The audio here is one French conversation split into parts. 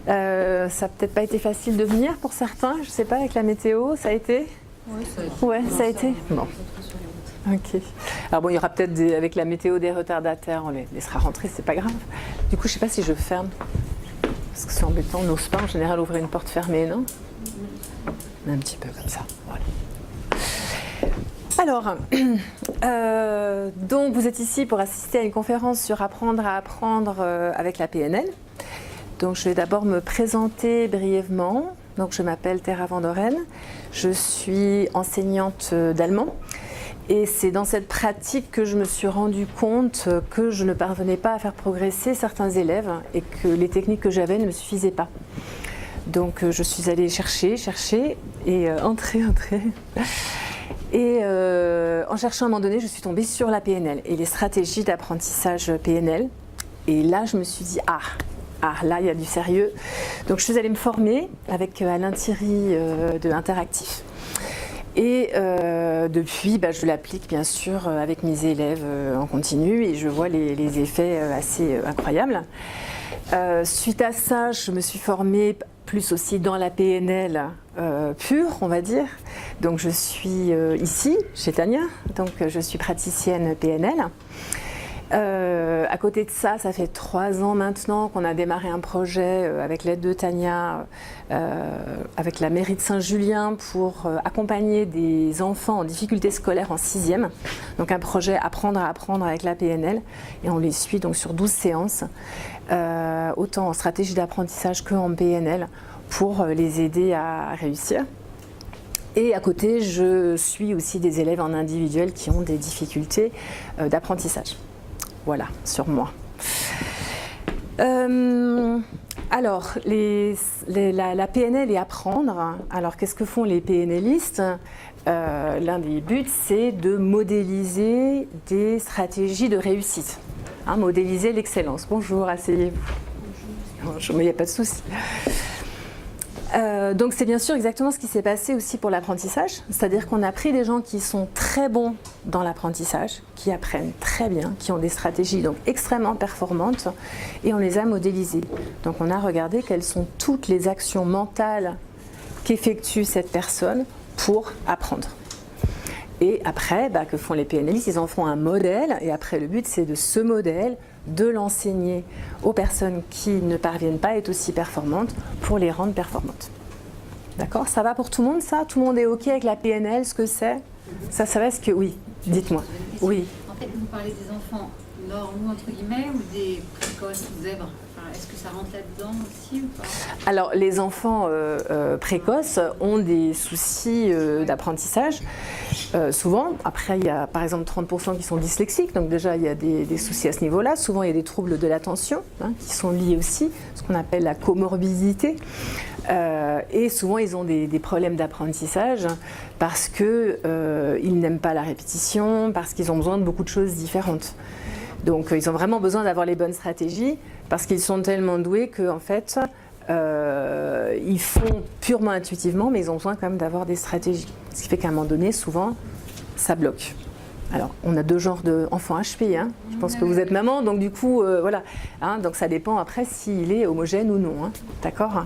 Ça n'a peut-être pas été facile de venir pour certains, je ne sais pas, avec la météo, ça a été? Oui, ça a été. Ouais, ça a été. Bon. Ok. Alors bon, il y aura peut-être avec la météo des retardataires, on les laissera rentrer, c'est pas grave. Du coup, je ne sais pas si je ferme. Parce que c'est embêtant, on n'ose pas en général ouvrir une porte fermée, non? Un petit peu comme ça. Voilà. Alors, donc vous êtes ici pour assister à une conférence sur apprendre à apprendre avec la PNL. Donc je vais d'abord me présenter brièvement. Donc je m'appelle Terra Van Doren, je suis enseignante d'allemand et c'est dans cette pratique que je me suis rendu compte que je ne parvenais pas à faire progresser certains élèves et que les techniques que j'avais ne me suffisaient pas. Donc je suis allée chercher et entrer. Et en cherchant à un moment donné, je suis tombée sur la PNL et les stratégies d'apprentissage PNL. Et là, je me suis dit, là, il y a du sérieux. Donc, je suis allée me former avec Alain Thierry de Interactif. Et depuis, je l'applique bien sûr avec mes élèves en continu et je vois les effets assez incroyables. Suite à ça, je me suis formée plus aussi dans la PNL pure, on va dire. Donc je suis ici, chez Tania, donc je suis praticienne PNL. À côté de ça, ça fait 3 ans maintenant qu'on a démarré un projet avec l'aide de Tania, avec la mairie de Saint-Julien pour accompagner des enfants en difficulté scolaire en 6e. Donc un projet apprendre à apprendre avec la PNL et on les suit donc sur 12 séances, autant en stratégie d'apprentissage qu'en PNL pour les aider à réussir. Et à côté, je suis aussi des élèves en individuel qui ont des difficultés d'apprentissage. Voilà, sur moi. Alors, la PNL et apprendre. Alors, qu'est-ce que font les PNListes? L'un des buts, c'est de modéliser des stratégies de réussite. Modéliser l'excellence. Bonjour, asseyez-vous. Bonjour, mais il n'y a pas de souci. Donc c'est bien sûr exactement ce qui s'est passé aussi pour l'apprentissage, c'est-à-dire qu'on a pris des gens qui sont très bons dans l'apprentissage, qui apprennent très bien, qui ont des stratégies donc extrêmement performantes et on les a modélisés. Donc on a regardé quelles sont toutes les actions mentales qu'effectue cette personne pour apprendre. Et après, que font les PNListes? Ils en font un modèle et après le but c'est de ce modèle de l'enseigner aux personnes qui ne parviennent pas à être aussi performantes pour les rendre performantes. D'accord? Ça va pour tout le monde ça? Tout le monde est OK avec la PNL, ce que c'est? Ça va, est-ce que... Oui, dites-moi. Oui. En fait, vous parlez des enfants normaux, entre guillemets, ou des précoces ou zèbres? Est-ce que ça rentre là-dedans aussi ou pas? Alors, les enfants précoces ont des soucis d'apprentissage, souvent. Après, il y a par exemple 30% qui sont dyslexiques, donc déjà il y a des soucis à ce niveau-là. Souvent, il y a des troubles de l'attention qui sont liés aussi, ce qu'on appelle la comorbidité. Et souvent, ils ont des problèmes d'apprentissage parce qu'ils n'aiment pas la répétition, parce qu'ils ont besoin de beaucoup de choses différentes. Donc, ils ont vraiment besoin d'avoir les bonnes stratégies parce qu'ils sont tellement doués qu'en fait, ils font purement intuitivement, mais ils ont besoin quand même d'avoir des stratégies. Ce qui fait qu'à un moment donné, souvent, ça bloque. Alors, on a 2 genres d'enfants HP. Je pense que vous êtes maman, donc du coup, voilà. Donc, ça dépend après s'il est homogène ou non. D'accord ?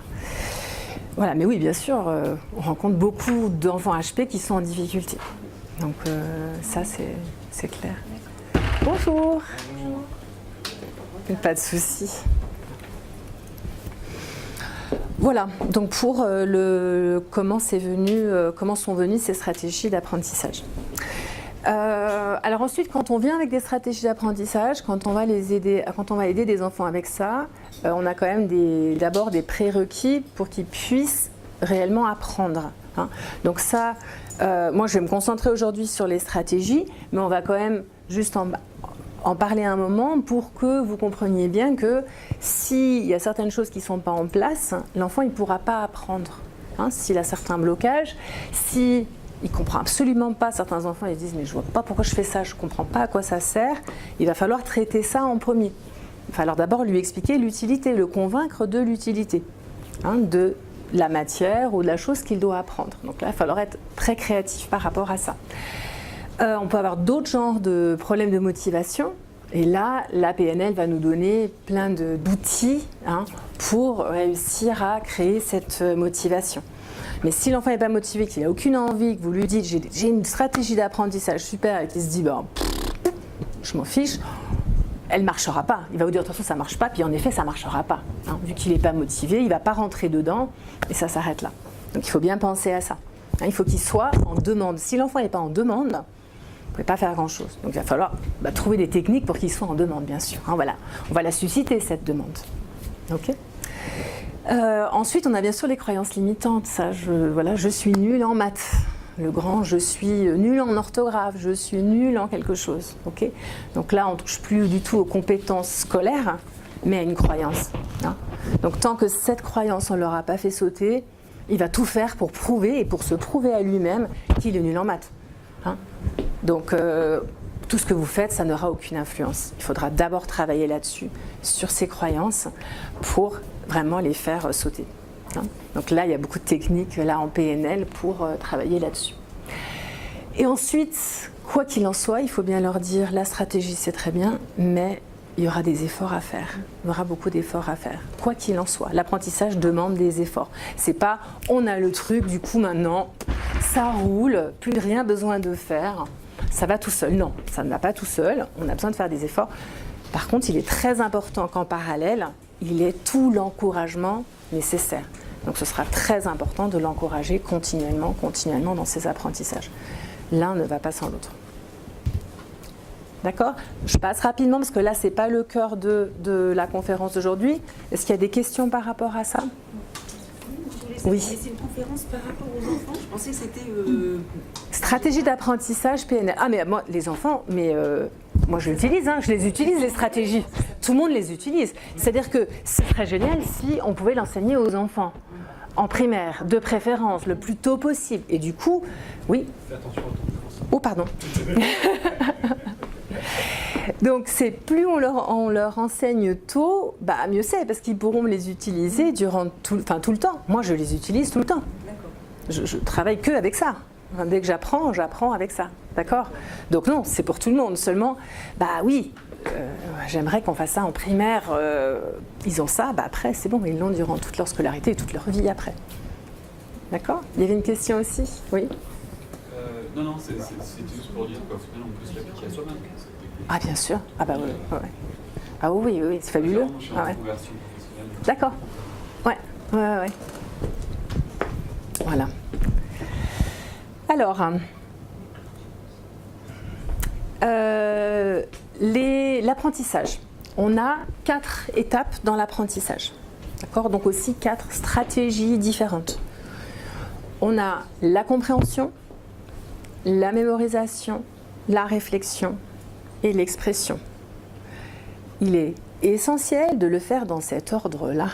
Voilà, mais oui, bien sûr, on rencontre beaucoup d'enfants HP qui sont en difficulté. Donc, ça, c'est clair. Bonjour. Pas de souci. Voilà, donc pour comment sont venues ces stratégies d'apprentissage. Alors ensuite, quand on vient avec des stratégies d'apprentissage, quand on va aider des enfants avec ça, on a quand même d'abord des prérequis pour qu'ils puissent réellement apprendre. Donc ça, moi je vais me concentrer aujourd'hui sur les stratégies, mais on va quand même juste en parler un moment pour que vous compreniez bien que s'il y a certaines choses qui ne sont pas en place, l'enfant il ne pourra pas apprendre. S'il a certains blocages, s'il ne comprend absolument pas, certains enfants ils disent mais je ne vois pas pourquoi je fais ça, je ne comprends pas à quoi ça sert, il va falloir traiter ça en premier. Il va falloir d'abord lui expliquer l'utilité, le convaincre de l'utilité de la matière ou de la chose qu'il doit apprendre. Donc là il va falloir être très créatif par rapport à ça. On peut avoir d'autres genres de problèmes de motivation. Et là, la PNL va nous donner plein d'outils pour réussir à créer cette motivation. Mais si l'enfant n'est pas motivé, qu'il n'a aucune envie, que vous lui dites j'ai une stratégie d'apprentissage super et qu'il se dit je m'en fiche, elle ne marchera pas. Il va vous dire de toute façon ça ne marche pas, puis en effet ça ne marchera pas. Hein. Vu qu'il n'est pas motivé, il ne va pas rentrer dedans et ça s'arrête là. Donc il faut bien penser à ça. Hein, il faut qu'il soit en demande. Si l'enfant n'est pas en demande, vous ne pouvez pas faire grand-chose. Donc il va falloir trouver des techniques pour qu'il soit en demande, bien sûr. Hein, voilà. On va la susciter, cette demande. Okay. Ensuite, on a bien sûr les croyances limitantes. Ça, je suis nulle en maths. Le grand, je suis nulle en orthographe, je suis nulle en quelque chose. Okay. Donc là, on ne touche plus du tout aux compétences scolaires, mais à une croyance. Hein. Donc tant que cette croyance, on ne l'aura pas fait sauter, il va tout faire pour prouver et pour se prouver à lui-même qu'il est nul en maths. Hein. Donc tout ce que vous faites, ça n'aura aucune influence. Il faudra d'abord travailler là-dessus, sur ces croyances, pour vraiment les faire sauter. Hein. Donc là, il y a beaucoup de techniques là, en PNL pour travailler là-dessus. Et ensuite, quoi qu'il en soit, il faut bien leur dire, la stratégie c'est très bien, mais il y aura des efforts à faire. Il y aura beaucoup d'efforts à faire. Quoi qu'il en soit, l'apprentissage demande des efforts. C'est pas, on a le truc, du coup maintenant, ça roule, plus rien besoin de faire, ça va tout seul. Non, ça ne va pas tout seul, on a besoin de faire des efforts. Par contre, il est très important qu'en parallèle, il ait tout l'encouragement nécessaire. Donc ce sera très important de l'encourager continuellement dans ses apprentissages. L'un ne va pas sans l'autre. D'accord ? Je passe rapidement parce que là, ce n'est pas le cœur de la conférence d'aujourd'hui. Est-ce qu'il y a des questions par rapport à ça ? Oui. C'est une conférence par rapport aux enfants. Je pensais que c'était... Stratégie d'apprentissage PNL. Ah, mais moi, les enfants, moi je l'utilise, je les utilise, les stratégies. Tout le monde les utilise. C'est-à-dire que ce serait génial si on pouvait l'enseigner aux enfants. En primaire, de préférence, le plus tôt possible. Et du coup, oui. Fais attention à ton micro. Oh, pardon. Donc, plus on leur enseigne tôt, mieux c'est, parce qu'ils pourront les utiliser durant tout le temps. Moi, je les utilise tout le temps. Je travaille que avec ça. Dès que j'apprends avec ça. D'accord ? Donc non, c'est pour tout le monde. Seulement, oui, j'aimerais qu'on fasse ça en primaire. Ils ont ça, après, c'est bon, ils l'ont durant toute leur scolarité et toute leur vie après. D'accord ? Il y avait une question aussi ? Oui ? Non, c'est juste pour dire qu'au final, on peut se l'appliquer à soi-même. Ah, bien sûr. Ah, oui. Ouais. Ah, oui, c'est fabuleux. Je suis en conversion professionnelle. D'accord. Ouais. Voilà. Alors, l'apprentissage. On a 4 étapes dans l'apprentissage. D'accord ? Donc aussi 4 stratégies différentes. On a la compréhension, la mémorisation, la réflexion et l'expression. Il est essentiel de le faire dans cet ordre-là.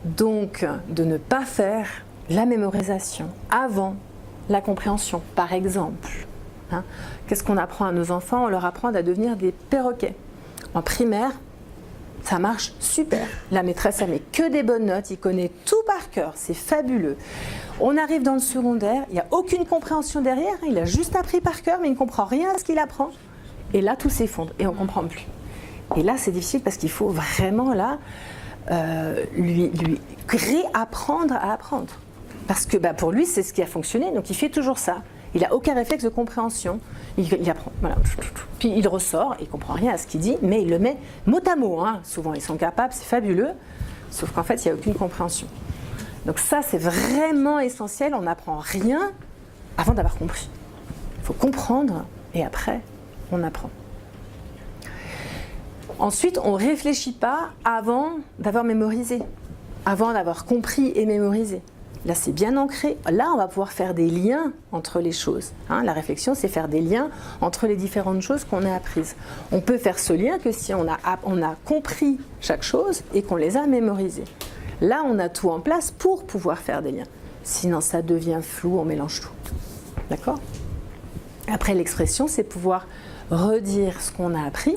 Donc, de ne pas faire la mémorisation avant la compréhension, par exemple. Qu'est-ce qu'on apprend à nos enfants ? On leur apprend à devenir des perroquets. En primaire, ça marche super. La maîtresse, elle met que des bonnes notes, il connaît tout par cœur, c'est fabuleux. On arrive dans le secondaire, il n'y a aucune compréhension derrière, il a juste appris par cœur, mais il ne comprend rien à ce qu'il apprend. Et là, tout s'effondre et on ne comprend plus. Et là, c'est difficile parce qu'il faut vraiment là lui réapprendre à apprendre. Parce que pour lui, c'est ce qui a fonctionné, donc il fait toujours ça. Il n'a aucun réflexe de compréhension. Il apprend, voilà. Puis il ressort, il ne comprend rien à ce qu'il dit, mais il le met mot à mot. Souvent, ils sont capables, c'est fabuleux, sauf qu'en fait, il n'y a aucune compréhension. Donc ça, c'est vraiment essentiel. On n'apprend rien avant d'avoir compris. Il faut comprendre et après, on apprend. Ensuite, on ne réfléchit pas avant d'avoir mémorisé, avant d'avoir compris et mémorisé. Là, c'est bien ancré. Là, on va pouvoir faire des liens entre les choses. La réflexion, c'est faire des liens entre les différentes choses qu'on a apprises. On peut faire ce lien que si on a compris chaque chose et qu'on les a mémorisées. Là, on a tout en place pour pouvoir faire des liens. Sinon, ça devient flou, on mélange tout. D'accord ? Après, l'expression, c'est pouvoir redire ce qu'on a appris.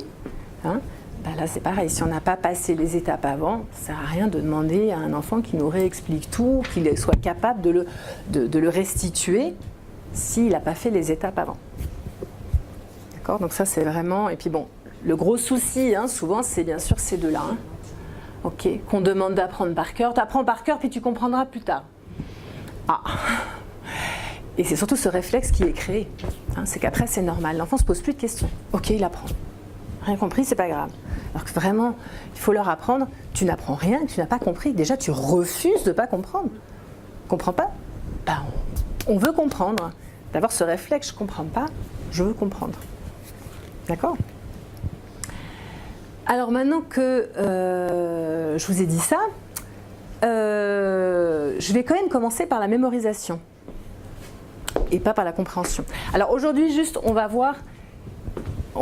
Là, c'est pareil. Si on n'a pas passé les étapes avant, ça ne sert à rien de demander à un enfant qui nous réexplique tout, qu'il soit capable de le restituer s'il n'a pas fait les étapes avant. D'accord ? Donc ça, c'est vraiment... Et puis bon, le gros souci, souvent, c'est bien sûr ces deux-là. ok, qu'on demande d'apprendre par cœur. Tu apprends par cœur, puis tu comprendras plus tard. Ah. Et c'est surtout ce réflexe qui est créé. Hein, c'est qu'après, c'est normal. L'enfant ne se pose plus de questions. Ok, il apprend. Rien compris, c'est pas grave. Alors que vraiment, il faut leur apprendre, tu n'apprends rien, tu n'as pas compris. Déjà, tu refuses de ne pas comprendre. Comprends pas? Ben, on veut comprendre. D'avoir ce réflexe, je ne comprends pas, je veux comprendre. D'accord? Alors maintenant que je vous ai dit ça, je vais quand même commencer par la mémorisation et pas par la compréhension. Alors aujourd'hui, juste, on va voir,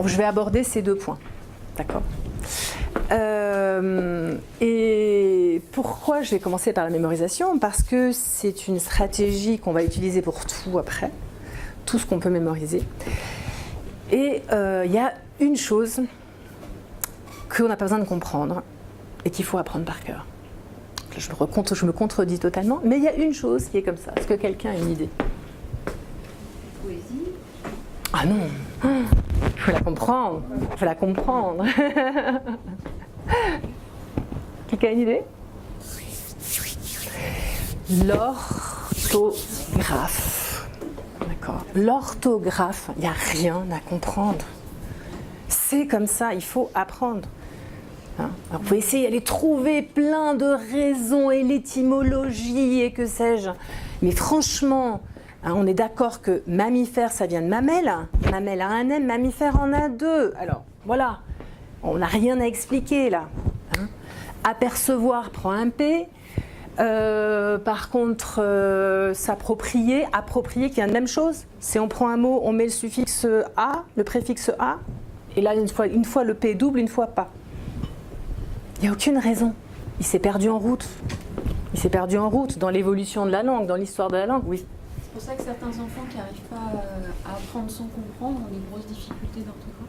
je vais aborder ces deux points. D'accord? Et pourquoi je vais commencer par la mémorisation? Parce que c'est une stratégie qu'on va utiliser pour tout après, tout ce qu'on peut mémoriser. Et il y a une chose qu'on n'a pas besoin de comprendre et qu'il faut apprendre par cœur. Je me contredis totalement, mais il y a une chose qui est comme ça. Est-ce que quelqu'un a une idée? Poésie. Ah non, il faut la comprendre. Il faut la comprendre. Quelqu'un a une idée? L'orthographe. D'accord. L'orthographe, il n'y a rien à comprendre. C'est comme ça, il faut apprendre. Hein? Alors, vous pouvez essayer d'aller trouver plein de raisons et l'étymologie et que sais-je. Mais franchement, hein, on est d'accord que mammifère, ça vient de mamelle. Mamelle a un M, mammifère en a deux. Alors, voilà. On n'a rien à expliquer là. Hein? Apercevoir prend un P. Par contre, s'approprier, approprier, qui est la même chose. Si on prend un mot, on met le suffixe A, le préfixe A. Et là, une fois le P double, une fois pas. Il n'y a aucune raison. Il s'est perdu en route. Il s'est perdu en route dans l'évolution de la langue, dans l'histoire de la langue, oui. C'est pour ça que certains enfants qui n'arrivent pas à apprendre sans comprendre ont des grosses difficultés d'orthographe.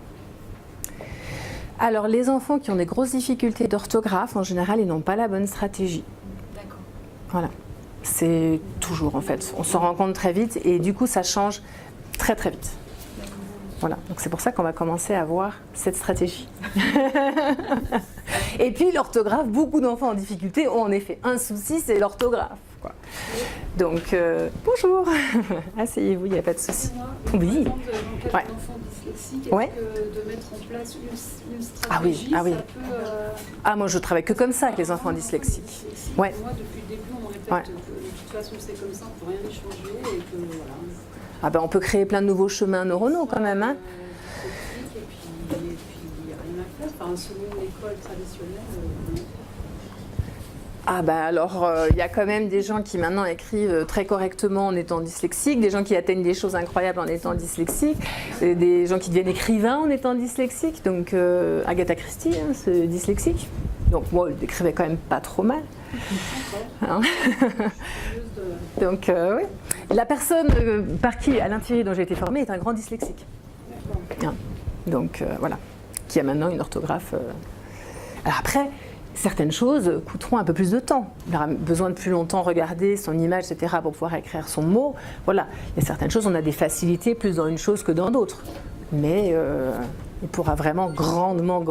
Alors, les enfants qui ont des grosses difficultés d'orthographe, en général, ils n'ont pas la bonne stratégie. D'accord. Voilà. C'est toujours, en fait. On s'en rend compte très vite et du coup, ça change très, très vite. Voilà, donc c'est pour ça qu'on va commencer à voir cette stratégie. Et puis l'orthographe, beaucoup d'enfants en difficulté ont en effet un souci, c'est l'orthographe, quoi. Donc, bonjour, asseyez-vous, il n'y a pas de souci. Par Oui. exemple, dans le cas d'enfants dyslexiques, est-ce Ouais. que de mettre en place une stratégie, Ah oui, ah oui. ça peut... Ah, moi je travaille que comme ça avec les enfants dyslexiques. Ouais. Moi, depuis le début, on répète Ouais. que de toute façon, c'est comme ça, on ne peut rien y changer et que voilà. Ah ben on peut créer plein de nouveaux chemins neuronaux quand même, hein. Et puis, il n'y a rien à faire. Enfin, selon l'école traditionnelle. Ah bah alors, il y a quand même des gens qui maintenant écrivent très correctement en étant dyslexiques, des gens qui atteignent des choses incroyables en étant dyslexiques, et des gens qui deviennent écrivains en étant dyslexiques. Donc Agatha Christie, hein, c'est dyslexique. Donc moi, elle écrivait quand même pas trop mal. Hein. Donc oui. La personne par qui Alain Thierry, dont j'ai été formée, est un grand dyslexique. Hein. Donc voilà, qui a maintenant une orthographe. Alors après, certaines choses coûteront un peu plus de temps. Il aura besoin de plus longtemps regarder son image, etc., pour pouvoir écrire son mot. Voilà, il y a certaines choses, on a des facilités plus dans une chose que dans d'autres. Mais il pourra vraiment grandement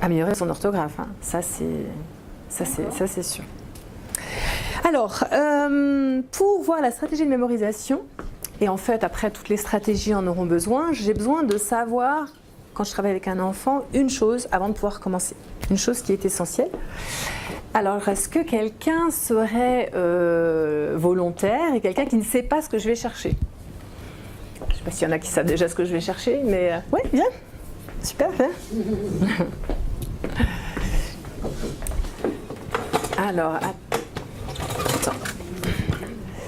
améliorer son orthographe. Hein. Ça, c'est sûr. Alors, pour voir la stratégie de mémorisation, et en fait, après, toutes les stratégies en auront besoin, j'ai besoin de savoir, quand je travaille avec un enfant, une chose avant de pouvoir commencer. Une chose qui est essentielle. Alors, est-ce que quelqu'un serait volontaire et quelqu'un qui ne sait pas ce que je vais chercher? Je ne sais pas s'il y en a qui savent déjà ce que je vais chercher, mais ouais, viens. Super, viens. Alors, attends.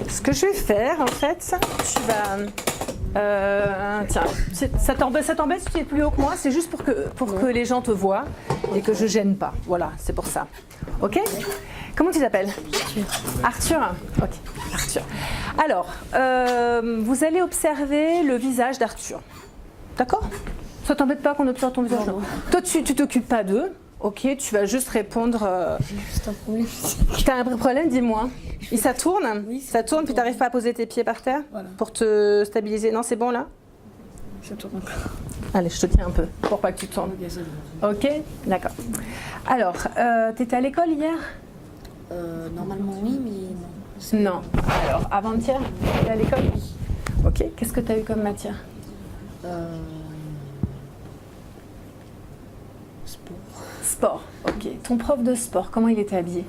Ce que je vais faire, en fait, tu vas... tiens, ça t'embête si tu es plus haut que moi, c'est juste pour que les gens te voient et que je gêne pas. Voilà, c'est pour ça. Ok? Comment tu t'appelles? Arthur. Ok, Arthur. Alors, vous allez observer le visage d'Arthur. D'accord? Ça t'embête pas qu'on observe ton visage? Toi, tu t'occupes pas d'eux. Ok, tu vas juste répondre. Juste un problème. T'as un problème, dis-moi. Ça tourne? Oui, ça tourne, puis t'arrives pas à poser tes pieds par terre? Voilà. Pour te stabiliser? Non, c'est bon là? Ça tourne encore. Allez, je te tiens un peu pour pas que tu tournes. Ok, d'accord. Alors, t'étais à l'école hier? Normalement oui, mais non. Non. Alors, avant-hier, t'étais à l'école? Ok, qu'est-ce que tu as eu comme matière? Sport. Sport, ok. Ton prof de sport, comment il était habillé?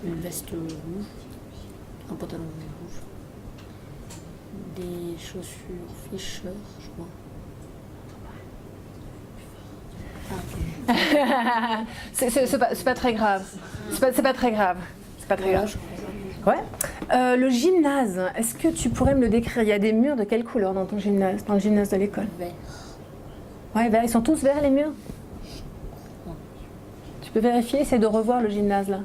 Une veste rouge, un pantalon rouge, des chaussures Fischer, je crois. C'est pas très grave. C'est pas très grave. C'est pas très Voilà, grave. je crois. Ouais. Le gymnase, est-ce que tu pourrais me le décrire? Il y a des murs de quelle couleur dans ton gymnase, dans le gymnase de l'école? Vert. Ouais, vert. Ils sont tous verts les murs? Ouais. Tu peux vérifier, essayer de revoir le gymnase là.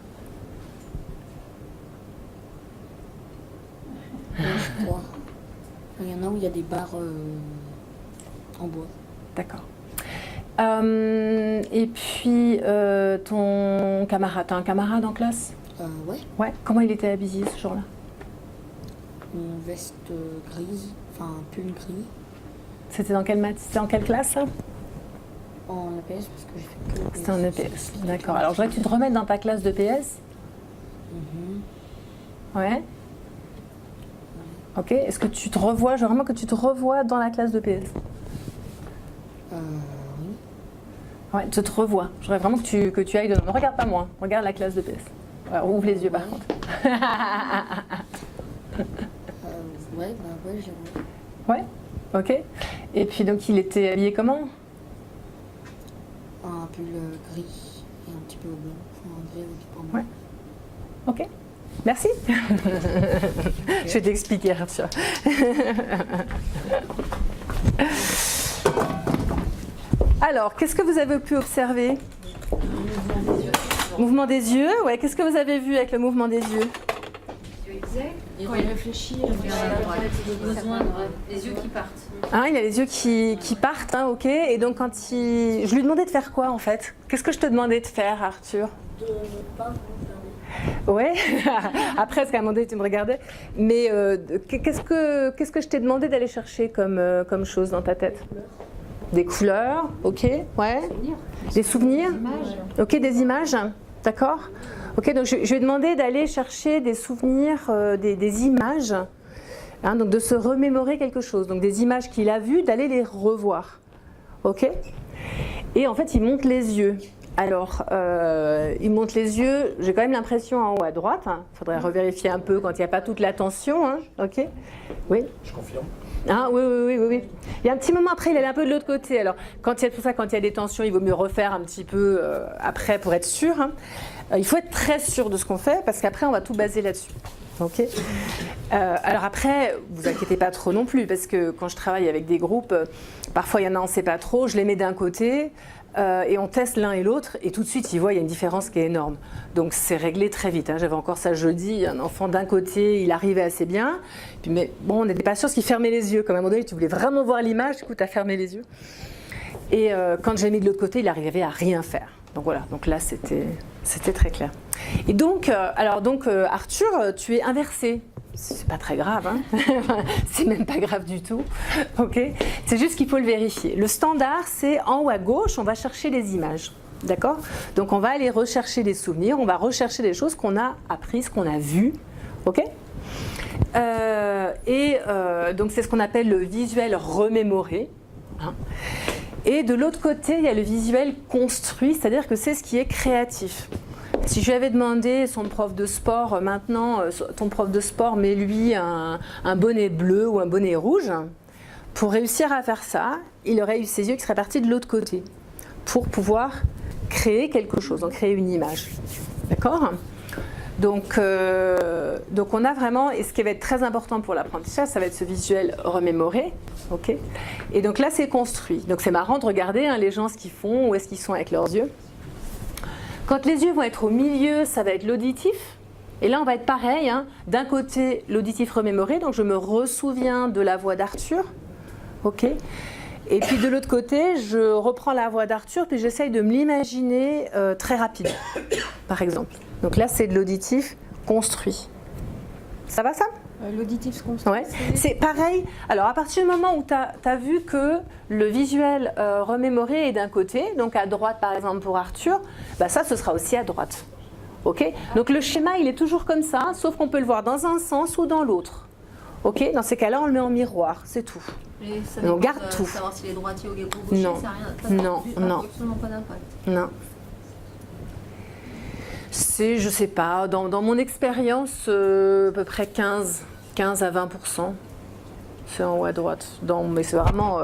Ouais, je crois. Il y en a où il y a des barres en bois. D'accord. Et puis, ton camarade, t'as un camarade en classe? Ouais. Ouais. Comment il était habillé ce jour-là? Une veste grise, enfin un pull gris. C'était dans c'était en quelle classe ça? En EPS parce que j'ai fait que EPS. C'était en EPS. D'accord. Alors, je voudrais que tu te remettes dans ta classe de PS. Ouais. Ok. Est-ce que tu te revois? Je veux vraiment que tu te revois dans la classe de PS. Oui. Ouais, tu te revois. Je voudrais vraiment que tu ailles dedans. Ne regarde pas moi. Regarde la classe de PS. Ouais, ouvre les yeux par contre. Ouais, j'ai vu. Ouais. Ok. Et puis donc, il était habillé comment? Un pull gris et un petit peu blanc. Enfin, un gris avec un blanc. Ouais. Ok. Merci. Je vais t'expliquer, Arthur. Alors, qu'est-ce que vous avez pu observer? Mouvement des yeux. Ouais. Qu'est-ce que vous avez vu avec le mouvement des yeux? Quand il réfléchit, les yeux qui partent. Hein, il a les yeux qui partent, hein, ok. Et donc quand il... Je lui demandais de faire quoi en fait? Qu'est-ce que je te demandais de faire, Arthur? De ne pas vous Ouais. Après, parce qu'à un moment donné, tu me regardais. Mais qu'est-ce que je t'ai demandé d'aller chercher comme chose dans ta tête? Des couleurs, ok, ouais. Des souvenirs. Ok, des images, d'accord. Ok, donc je lui ai demandé d'aller chercher des souvenirs, des images, hein, donc de se remémorer quelque chose. Donc des images qu'il a vues, d'aller les revoir. Ok. Et en fait, il monte les yeux. Alors, il monte les yeux, j'ai quand même l'impression en haut à droite. Il faudrait revérifier un peu quand il n'y a pas toute l'attention. Hein, ok. Oui. Je confirme. Ah, oui. Il y a un petit moment après, il est un peu de l'autre côté. Alors, quand il y a des tensions, il vaut mieux refaire un petit peu après pour être sûr. Hein. Il faut être très sûr de ce qu'on fait parce qu'après, on va tout baser là-dessus. Ok. Alors après, vous inquiétez pas trop non plus parce que quand je travaille avec des groupes, parfois il y en a on ne sait pas trop, je les mets d'un côté et on teste l'un et l'autre et tout de suite ils voient il y a une différence qui est énorme. Donc c'est réglé très vite. Hein. J'avais encore ça jeudi, un enfant d'un côté, il arrivait assez bien, puis, mais bon on n'était pas sûr parce qu'il fermait les yeux. Comme à un moment donné, tu voulais vraiment voir l'image, du coup tu as fermé les yeux. Et quand j'ai mis de l'autre côté, il arrivait à rien faire. Donc voilà, donc là c'était très clair. Et donc, Arthur, tu es inversé. C'est pas très grave, hein. C'est même pas grave du tout. Ok. C'est juste qu'il faut le vérifier. Le standard, c'est en haut à gauche, on va chercher les images. D'accord? Donc on va aller rechercher des souvenirs, on va rechercher des choses qu'on a apprises, qu'on a vues. Ok? Donc c'est ce qu'on appelle le visuel remémoré. Hein. Et de l'autre côté, il y a le visuel construit, c'est-à-dire que c'est ce qui est créatif. Si je lui avais demandé son prof de sport, maintenant, ton prof de sport, mets-lui un bonnet bleu ou un bonnet rouge, pour réussir à faire ça, il aurait eu ses yeux qui seraient partis de l'autre côté, pour pouvoir créer quelque chose, donc créer une image. D'accord ? Donc on a vraiment, et ce qui va être très important pour l'apprentissage, ça va être ce visuel remémoré. Okay. Et donc là, c'est construit. Donc c'est marrant de regarder hein, les gens ce qu'ils font, où est-ce qu'ils sont avec leurs yeux. Quand les yeux vont être au milieu, ça va être l'auditif. Et là, on va être pareil. Hein. D'un côté, l'auditif remémoré, donc je me ressouviens de la voix d'Arthur. Ok. Et puis de l'autre côté, je reprends la voix d'Arthur, puis j'essaye de me l'imaginer très rapide, par exemple. Donc là, c'est de l'auditif construit. Ça va ça ? L'auditif se construit. Ouais. C'est pareil. Alors, à partir du moment où tu as vu que le visuel remémoré est d'un côté, donc à droite, par exemple, pour Arthur, bah ça, ce sera aussi à droite. OK ? Donc, le schéma, il est toujours comme ça, sauf qu'on peut le voir dans un sens ou dans l'autre. OK ? Dans ces cas-là, on le met en miroir, c'est tout. Et ça on dépend garde de tout. savoir s'il est droitier ou gaucher, Non. ça a Non, non. absolument pas d'impact. Non. C'est, je sais pas, dans mon expérience, à peu près 15 à 20%. C'est en haut à droite. Mais c'est vraiment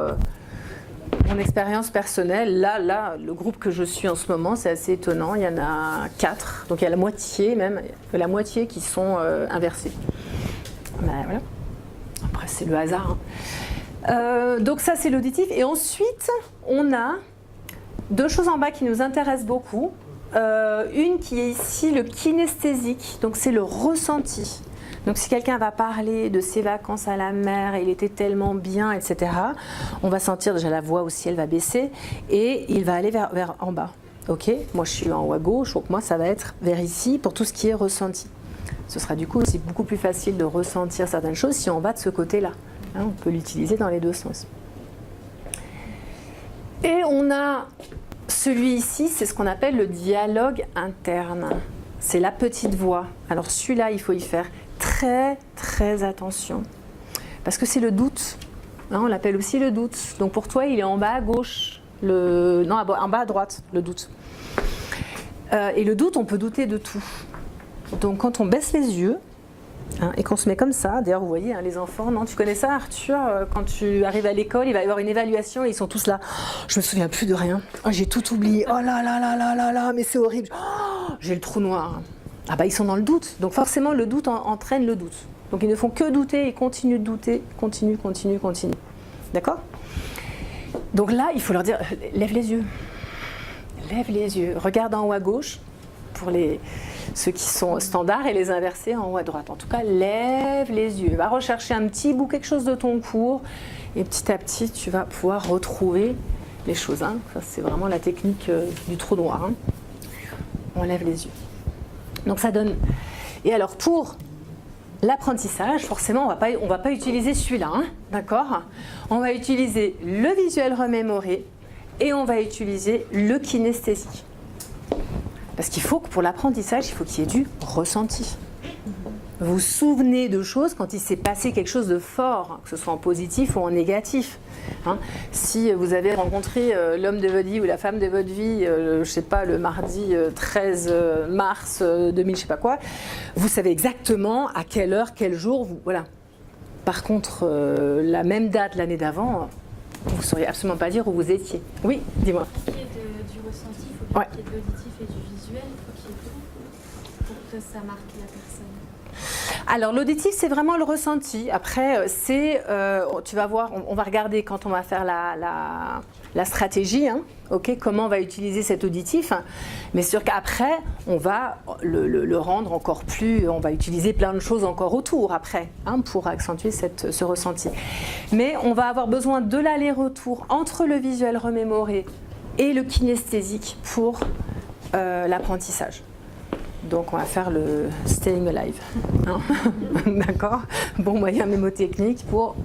mon expérience personnelle. Là, le groupe que je suis en ce moment, c'est assez étonnant. Il y en a 4. Donc il y a la moitié même. Il y a la moitié qui sont inversés. Ben, voilà. Après, c'est le hasard. Hein. Donc ça, c'est l'auditif. Et ensuite, on a 2 choses en bas qui nous intéressent beaucoup. Une qui est ici, le kinesthésique. Donc c'est le ressenti. Donc si quelqu'un va parler de ses vacances à la mer, il était tellement bien, etc., on va sentir déjà la voix aussi, elle va baisser, et il va aller vers en bas. Ok ? Moi je suis en haut à gauche, donc moi ça va être vers ici pour tout ce qui est ressenti. Ce sera du coup aussi beaucoup plus facile de ressentir certaines choses si on va de ce côté-là. Hein, on peut l'utiliser dans les 2 sens. Et on a celui ici, c'est ce qu'on appelle le dialogue interne. C'est la petite voix. Alors celui-là, il faut y faire très très attention. Parce que c'est le doute. Hein, on l'appelle aussi le doute. Donc pour toi, il est en bas à gauche. Non, en bas à droite, le doute. Et le doute, on peut douter de tout. Donc quand on baisse les yeux, hein, et qu'on se met comme ça, d'ailleurs vous voyez, hein, les enfants, non, tu connais ça Arthur, quand tu arrives à l'école, il va y avoir une évaluation et ils sont tous là, oh, je me souviens plus de rien, oh, j'ai tout oublié, oh là là là là là là, mais c'est horrible, oh, j'ai le trou noir. Ah bah ils sont dans le doute, donc forcément le doute entraîne le doute. Donc ils ne font que douter et continuent de douter, continuent. D'accord ? Donc là, il faut leur dire, lève les yeux, regarde en haut à gauche, pour ceux qui sont standards et les inversés en haut à droite. En tout cas, lève les yeux. Va rechercher un petit bout, quelque chose de ton cours, et petit à petit, tu vas pouvoir retrouver les choses. Hein. Ça, c'est vraiment la technique du trou noir. Hein. On lève les yeux. Donc ça donne... Et alors, pour l'apprentissage, forcément, on va pas utiliser celui-là, hein, d'accord ? On va utiliser le visuel remémoré et on va utiliser le kinesthésique. Parce qu'il faut que pour l'apprentissage, il faut qu'il y ait du ressenti. Vous vous souvenez de choses quand il s'est passé quelque chose de fort, que ce soit en positif ou en négatif. Hein, si vous avez rencontré l'homme de votre vie ou la femme de votre vie, je ne sais pas, le mardi 13 mars 2000, je sais pas quoi, vous savez exactement à quelle heure, quel jour, voilà. Par contre, la même date l'année d'avant, vous ne sauriez absolument pas dire où vous étiez. Oui, dis-moi. Pour qu'il y ait du ressenti, il faut qu'il y ait de l'auditif et du visuel, il faut qu'il y ait tout pour que ça marque la personne. Alors l'auditif, c'est vraiment le ressenti. Après, tu vas voir, on va regarder quand on va faire la stratégie, hein, okay, comment on va utiliser cet auditif. Mais sûr qu'après, on va le rendre encore plus, on va utiliser plein de choses encore autour après, hein, pour accentuer ce ressenti. Mais on va avoir besoin de l'aller-retour entre le visuel remémoré et le kinesthésique pour l'apprentissage. Donc on va faire le staying alive, hein. D'accord ? Bon moyen mémotechnique pour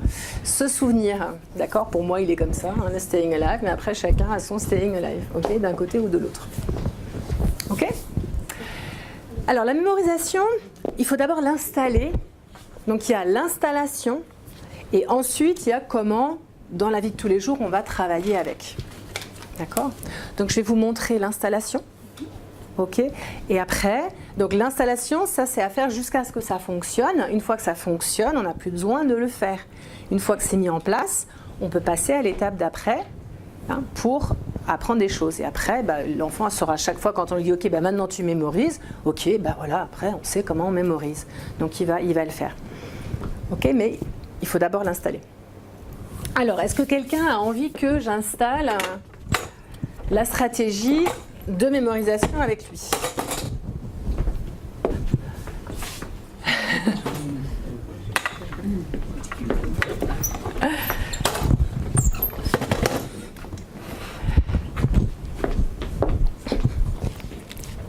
se souvenir, d'accord ? Pour moi il est comme ça, hein, le staying alive, mais après chacun a son staying alive, ok ? D'un côté ou de l'autre. Ok ? Alors la mémorisation, il faut d'abord l'installer. Donc il y a l'installation et ensuite il y a comment, dans la vie de tous les jours, on va travailler avec. D'accord ? Donc je vais vous montrer l'installation. Ok. Et après, donc l'installation, ça c'est à faire jusqu'à ce que ça fonctionne. Une fois que ça fonctionne, on n'a plus besoin de le faire. Une fois que c'est mis en place, on peut passer à l'étape d'après, hein, pour apprendre des choses. Et après, l'enfant saura à chaque fois quand on lui dit « Ok, maintenant tu mémorises », ok, voilà, après on sait comment on mémorise. Donc il va le faire. Ok, mais il faut d'abord l'installer. Alors, est-ce que quelqu'un a envie que j'installe la stratégie de mémorisation avec lui?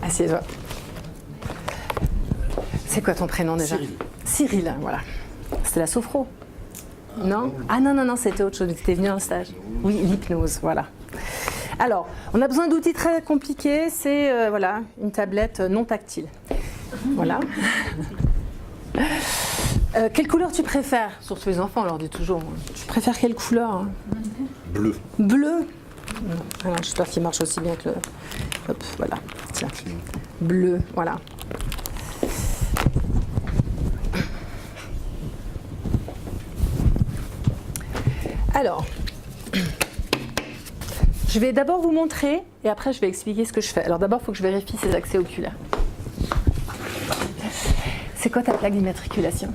Assieds-toi. C'est quoi ton prénom déjà? Cyril. Cyril, voilà. C'était la sophro. Non? Ah non, c'était autre chose. C'était venu en stage. Oui, l'hypnose, voilà. Alors, on a besoin d'outils très compliqués. C'est voilà, une tablette non tactile. Voilà. Quelle couleur tu préfères? Surtout les enfants, on leur dit toujours. Tu préfères quelle couleur? Hein? Bleu. Bleu? Alors, j'espère qu'il marche aussi bien que le... Hop, voilà. Tiens. Bleu, voilà. Alors, je vais d'abord vous montrer et après je vais expliquer ce que je fais. Alors d'abord, il faut que je vérifie ces accès oculaires. C'est quoi ta plaque d'immatriculation?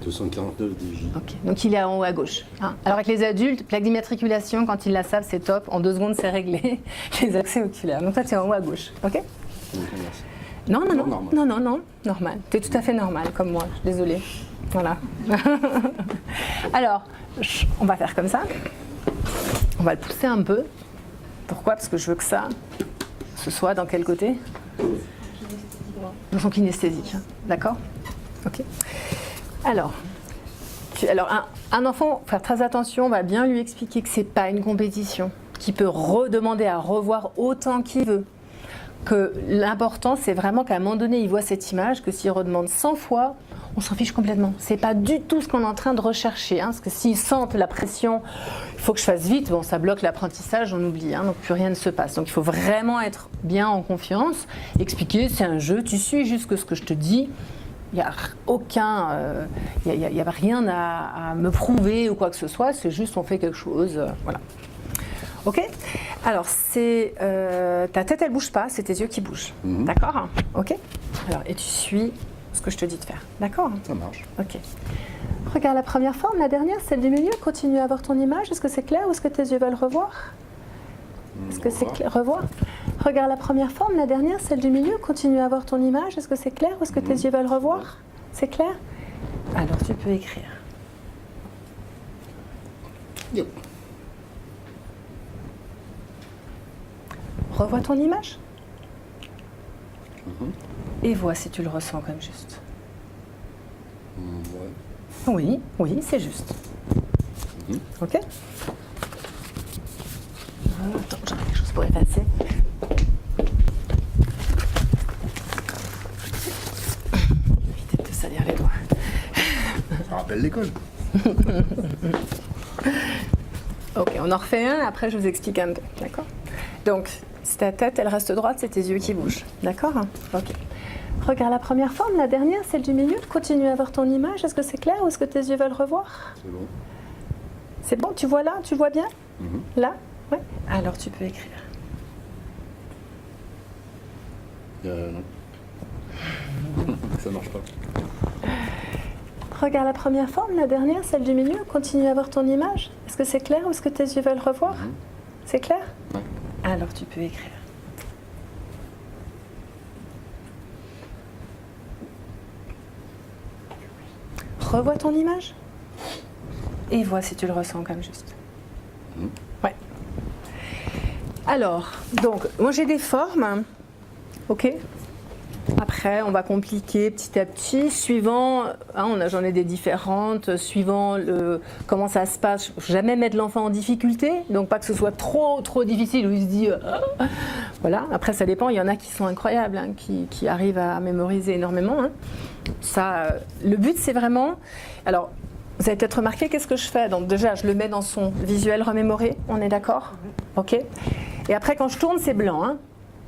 249 DJ. Ok, donc il est en haut à gauche. Hein. Alors avec les adultes, plaque d'immatriculation, quand ils la savent, c'est top. En 2 secondes, c'est réglé. Les accès oculaires. Donc toi, tu es en haut à gauche. Ok? Non, normal. Tu es tout à fait normal, comme moi. Je suis désolée. Voilà. Alors, on va faire comme ça. On va le pousser un peu. Pourquoi? Parce que je veux que ça, ce soit dans quel côté? Dans son kinesthésique. D'accord? Ok. Alors un enfant, faire très attention, on va bien lui expliquer que c'est pas une compétition, qu'il peut redemander à revoir autant qu'il veut. Que l'important, c'est vraiment qu'à un moment donné, il voit cette image, que s'il redemande 100 fois, on s'en fiche complètement. C'est pas du tout ce qu'on est en train de rechercher, hein, parce que s'ils sentent la pression, il faut que je fasse vite, bon, ça bloque l'apprentissage, on oublie, hein, donc plus rien ne se passe. Donc il faut vraiment être bien en confiance, expliquer, c'est un jeu, tu suis juste ce que je te dis. Il n'y a aucun, il y a rien à me prouver ou quoi que ce soit, c'est juste on fait quelque chose, voilà. Ok? Alors, c'est ta tête, elle bouge pas, c'est tes yeux qui bougent. D'accord? Ok? Alors, et tu suis ce que je te dis de faire. D'accord? Ça marche. Ok. Regarde la première forme, la dernière, celle du milieu. Continue à voir ton image. Est-ce que c'est clair ou est-ce que tes yeux veulent revoir? Est-ce que c'est clair? Revoir. Regarde la première forme, la dernière, celle du milieu. Continue à voir ton image. Est-ce que c'est clair ou est-ce que tes yeux veulent revoir? C'est clair? Alors, tu peux écrire. Yep. Revois ton image et vois si tu le ressens comme juste. Ouais. Oui, c'est juste. Ok? Attends, j'ai quelque chose pour effacer. Évitez de te salir les doigts. Ça rappelle l'école. Ok, on en refait un, après je vous explique un peu. D'accord? Donc, si ta tête, elle reste droite, c'est tes yeux qui bougent. D'accord? Ok. Regarde la première forme, la dernière, celle du milieu. Continue à voir ton image. Est-ce que c'est clair ou est-ce que tes yeux veulent revoir? C'est bon. C'est bon? Tu vois là? Tu vois bien? Là? Ouais. Alors, tu peux écrire. Non. Ça marche pas. Regarde la première forme, la dernière, celle du milieu. Continue à voir ton image. Est-ce que c'est clair ou est-ce que tes yeux veulent revoir? C'est clair? Ouais. Alors, tu peux écrire. Revois ton image et vois si tu le ressens comme juste. Ouais. Alors, donc, moi j'ai des formes, ok? Après, on va compliquer petit à petit, suivant, hein, j'en ai des différentes, suivant comment ça se passe. Il ne faut jamais mettre l'enfant en difficulté, donc pas que ce soit trop difficile où il se dit voilà. Après, ça dépend. Il y en a qui sont incroyables, hein, qui arrivent à mémoriser énormément. Hein. Ça, le but, c'est vraiment. Alors, vous avez peut-être remarqué qu'est-ce que je fais. Donc déjà, je le mets dans son visuel remémoré. On est d'accord? Ok. Et après, quand je tourne, c'est blanc. Hein.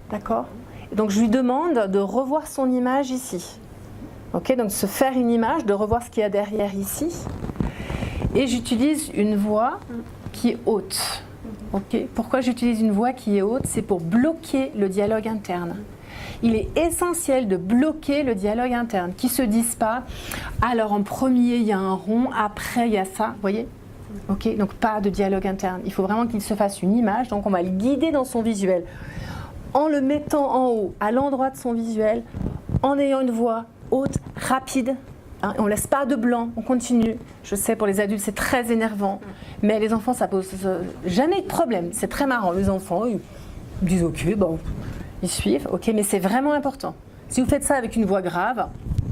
D'accord? Donc je lui demande de revoir son image ici. Ok, donc de se faire une image, de revoir ce qu'il y a derrière ici. Et j'utilise une voix qui est haute. Ok, pourquoi j'utilise une voix qui est haute? C'est pour bloquer le dialogue interne. Il est essentiel de bloquer le dialogue interne, qui ne se disent pas alors en premier il y a un rond, après il y a ça, vous voyez? Ok, donc pas de dialogue interne. Il faut vraiment qu'il se fasse une image, donc on va le guider dans son visuel. En le mettant en haut, à l'endroit de son visuel, en ayant une voix haute, rapide, hein, on ne laisse pas de blanc, on continue. Je sais, pour les adultes, c'est très énervant, mais les enfants, ça pose jamais de problème. C'est très marrant. Les enfants, ils disent ok, bon, ils suivent, ok, mais c'est vraiment important. Si vous faites ça avec une voix grave,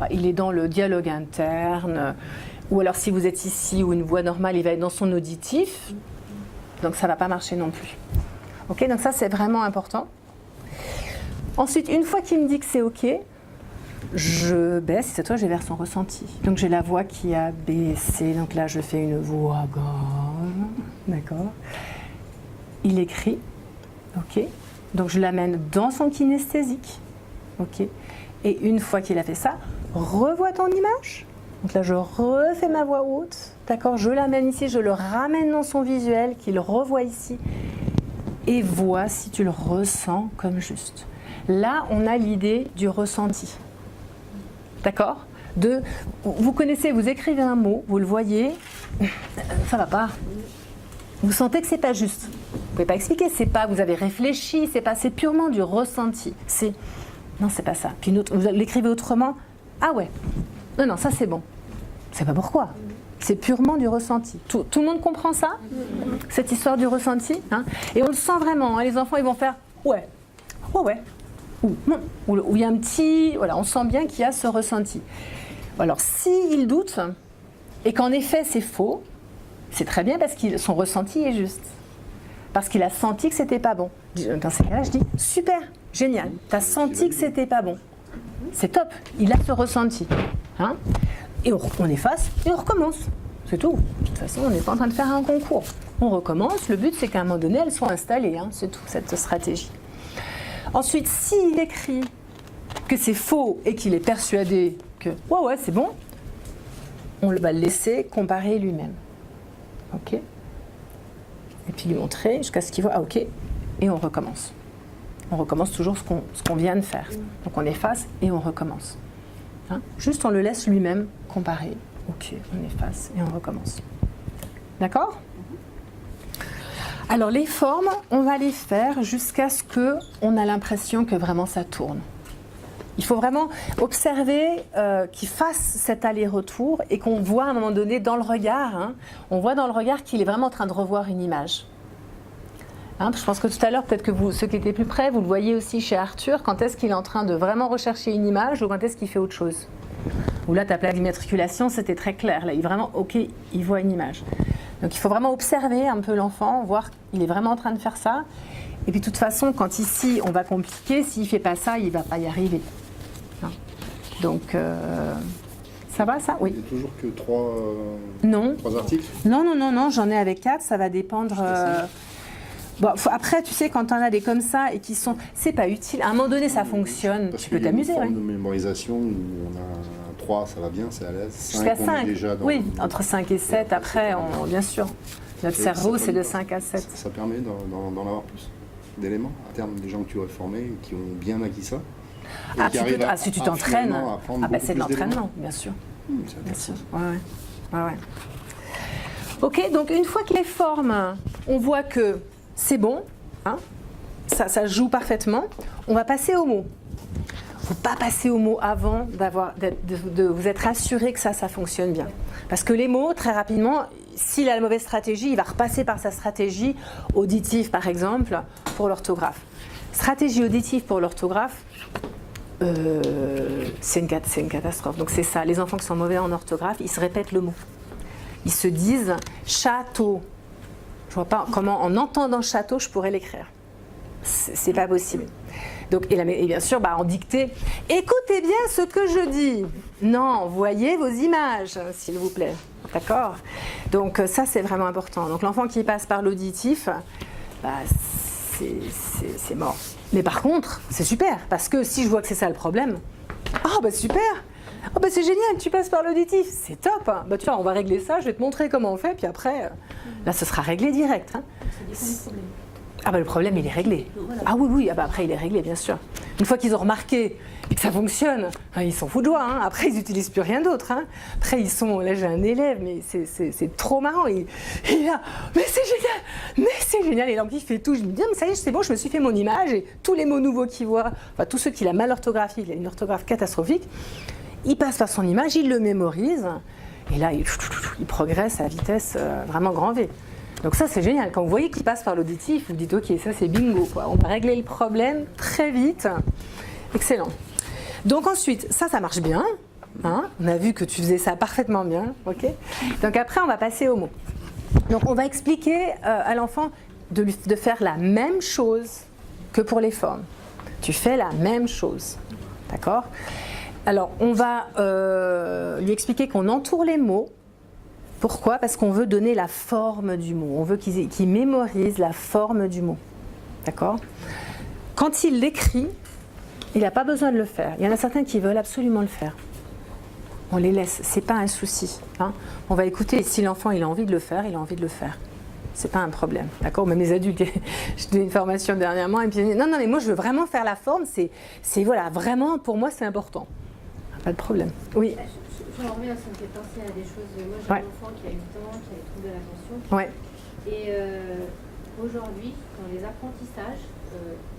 il est dans le dialogue interne, ou alors si vous êtes ici ou une voix normale, il va être dans son auditif, donc ça ne va pas marcher non plus. Ok, donc ça c'est vraiment important. Ensuite, une fois qu'il me dit que c'est ok, je baisse, et cette fois je vais vers son ressenti. Donc j'ai la voix qui a baissé, donc là je fais une voix grave, d'accord. Il écrit, ok. Donc je l'amène dans son kinesthésique, ok. Et une fois qu'il a fait ça, revois ton image. Donc là je refais ma voix haute, d'accord. Je l'amène ici, je le ramène dans son visuel, qu'il revoit ici. Et vois si tu le ressens comme juste. Là, on a l'idée du ressenti. D'accord ? Vous connaissez, vous écrivez un mot, vous le voyez, ça va pas. Vous sentez que c'est pas juste. Vous pouvez pas expliquer, c'est pas, vous avez réfléchi, c'est purement du ressenti. Non, c'est pas ça. Puis vous l'écrivez autrement, ah ouais, non, ça c'est bon. C'est pas pourquoi. C'est purement du ressenti. Tout le monde comprend ça ? Cette histoire du ressenti, hein ? Et on le sent vraiment, hein, les enfants ils vont faire ouais. Ou il y a un petit... Voilà, on sent bien qu'il y a ce ressenti. Alors, s'il doute, et qu'en effet c'est faux, c'est très bien parce que son ressenti est juste. Parce qu'il a senti que c'était pas bon. Dans ces cas-là, je dis, super, génial, tu as senti que c'était pas bon. C'est top, il a ce ressenti. Hein ? Et on efface et on recommence. C'est tout. De toute façon, on n'est pas en train de faire un concours. On recommence, le but c'est qu'à un moment donné, elles soient installées. Hein, c'est tout, cette stratégie. Ensuite, s'il écrit que c'est faux et qu'il est persuadé que ouais, c'est bon, on va le laisser comparer lui-même. Ok ? Et puis lui montrer jusqu'à ce qu'il voit, ah ok, et on recommence. On recommence toujours ce qu'on vient de faire. Donc on efface et on recommence. Hein ? Juste on le laisse lui-même comparer. Ok, on efface et on recommence. D'accord ? Alors les formes, on va les faire jusqu'à ce qu'on a l'impression que vraiment ça tourne. Il faut vraiment observer qu'il fasse cet aller-retour et qu'on voit à un moment donné dans le regard, hein, on voit dans le regard qu'il est vraiment en train de revoir une image. Hein, je pense que tout à l'heure, peut-être que vous, ceux qui étaient plus près, vous le voyez aussi chez Arthur, quand est-ce qu'il est en train de vraiment rechercher une image ou quand est-ce qu'il fait autre chose. Ou là, ta plaque d'immatriculation, c'était très clair. Là, il est vraiment, ok, il voit une image. Donc il faut vraiment observer un peu l'enfant, voir qu'il est vraiment en train de faire ça. Et puis de toute façon, quand ici on va compliquer, s'il ne fait pas ça, il ne va pas y arriver. Hein. Donc ça va ça ? Oui. Il n'y a toujours que 3 articles ? Non, j'en ai avec 4, ça va dépendre. Bon, après, tu sais, quand on a des comme ça et qui sont. C'est pas utile. À un moment donné, ça fonctionne. Parce tu peux t'amuser. Il y a une forme ouais. de mémorisation où on a 3, ça va bien, c'est à l'aise. 5, jusqu'à 5. Déjà dans oui, entre 5 et 7, après, bien sûr. Notre cerveau, c'est de 5 à 7. Ça permet d'en avoir plus d'éléments à terme, des gens que tu aurais formés, qui ont bien acquis ça. Si tu t'entraînes, c'est de l'entraînement, bien sûr. Bien sûr. Ouais. Ok, donc une fois que les formes, on voit que c'est bon, hein, ça joue parfaitement, on va passer aux mots. Il ne faut pas passer aux mots avant de vous être assuré que ça fonctionne bien. Parce que les mots, très rapidement, s'il a la mauvaise stratégie, il va repasser par sa stratégie auditive, par exemple, pour l'orthographe. Stratégie auditive pour l'orthographe, c'est une catastrophe. Donc c'est ça, les enfants qui sont mauvais en orthographe, ils se répètent le mot. Ils se disent château. Je ne vois pas comment, en entendant château, je pourrais l'écrire. C'est pas possible. Donc, et bien sûr, en dictée, écoutez bien ce que je dis. Non, voyez vos images, s'il vous plaît. D'accord ? Donc, ça, c'est vraiment important. Donc, l'enfant qui passe par l'auditif, c'est mort. Mais par contre, c'est super, parce que si je vois que c'est ça le problème, super. C'est génial, tu passes par l'auditif, c'est top. Hein. Tu vois, on va régler ça, je vais te montrer comment on fait, puis après, là, ce sera réglé direct. Hein. Le problème, il est réglé. Ah oui, après, il est réglé, bien sûr. Une fois qu'ils ont remarqué et que ça fonctionne, ils s'en foutent de joie. Hein. Après, ils n'utilisent plus rien d'autre. Hein. Après, là, j'ai un élève, mais c'est trop marrant. Il est là, mais c'est génial. Et donc, il fait tout. Je me dis, mais ça y est, c'est bon, je me suis fait mon image. Et tous les mots nouveaux qu'il voit, tous ceux qu'il a mal orthographié, il a une orthographe catastrophique, il passe par son image, il le mémorise. Et là, il progresse à vitesse vraiment grand V. Donc ça, c'est génial. Quand vous voyez qu'il passe par l'auditif, vous dites, ok, ça c'est bingo, quoi. On va régler le problème très vite. Excellent. Donc ensuite, ça marche bien. Hein, on a vu que tu faisais ça parfaitement bien. Ok. Donc après, on va passer aux mots. Donc on va expliquer à l'enfant de faire la même chose que pour les formes. Tu fais la même chose. D'accord ? Alors, on va lui expliquer qu'on entoure les mots. Pourquoi ? Parce qu'on veut donner la forme du mot. On veut qu'il mémorise la forme du mot. D'accord ? Quand il l'écrit, il n'a pas besoin de le faire. Il y en a certains qui veulent absolument le faire. On les laisse, c'est pas un souci. Hein. On va écouter, et si l'enfant il a envie de le faire, il a envie de le faire. C'est pas un problème, d'accord ? Même les adultes, j'ai donné une formation dernièrement, et puis non, mais moi je veux vraiment faire la forme, c'est voilà, vraiment, pour moi c'est important. Pas de problème. Oui. Je m'en remets, ça me fait penser à des choses. Moi j'ai un enfant qui a 8 ans, qui a des troubles de l'attention. Ouais. Et aujourd'hui, dans les apprentissages,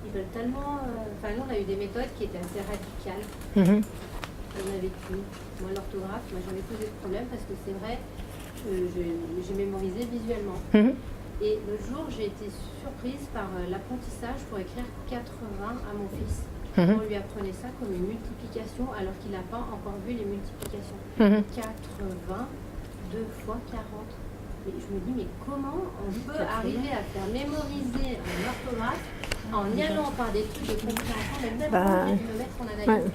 ils veulent tellement... Enfin, nous on a eu des méthodes qui étaient assez radicales. On a vécu. Moi l'orthographe m'a jamais posé de problème parce que c'est vrai, j'ai mémorisé visuellement. Et le jour, j'ai été surprise par l'apprentissage pour écrire 80 à mon fils. On lui apprenait ça comme une multiplication alors qu'il n'a pas encore vu les multiplications. 80, 2 fois 40. Mais je me dis, mais comment on peut arriver à faire mémoriser un orthographe en y allant par des trucs de compréhension, même j'ai dû me mettre en analyse.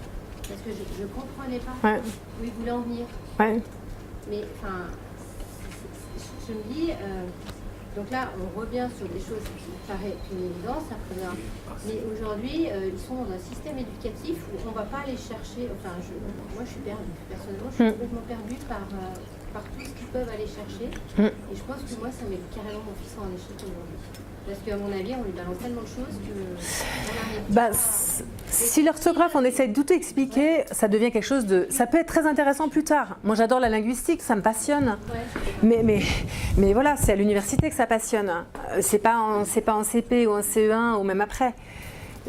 Parce que je ne comprenais pas où il voulait en venir. Mais enfin, je me dis, donc là on revient sur des choses qui paraissent une évidence à présent. Mais aujourd'hui, ils sont dans un système éducatif où on ne va pas aller chercher, enfin moi je suis perdue, personnellement je suis complètement perdue par tout ce qu'ils peuvent aller chercher. Et je pense que moi ça met carrément mon fils en échec aujourd'hui. Parce qu'à mon avis, on lui balance tellement de choses que... Si l'orthographe, on essaie de tout expliquer, ça devient quelque chose de... Ça peut être très intéressant plus tard. Moi, j'adore la linguistique, ça me passionne. Mais voilà, c'est à l'université que ça passionne. C'est pas en CP ou en CE1 ou même après.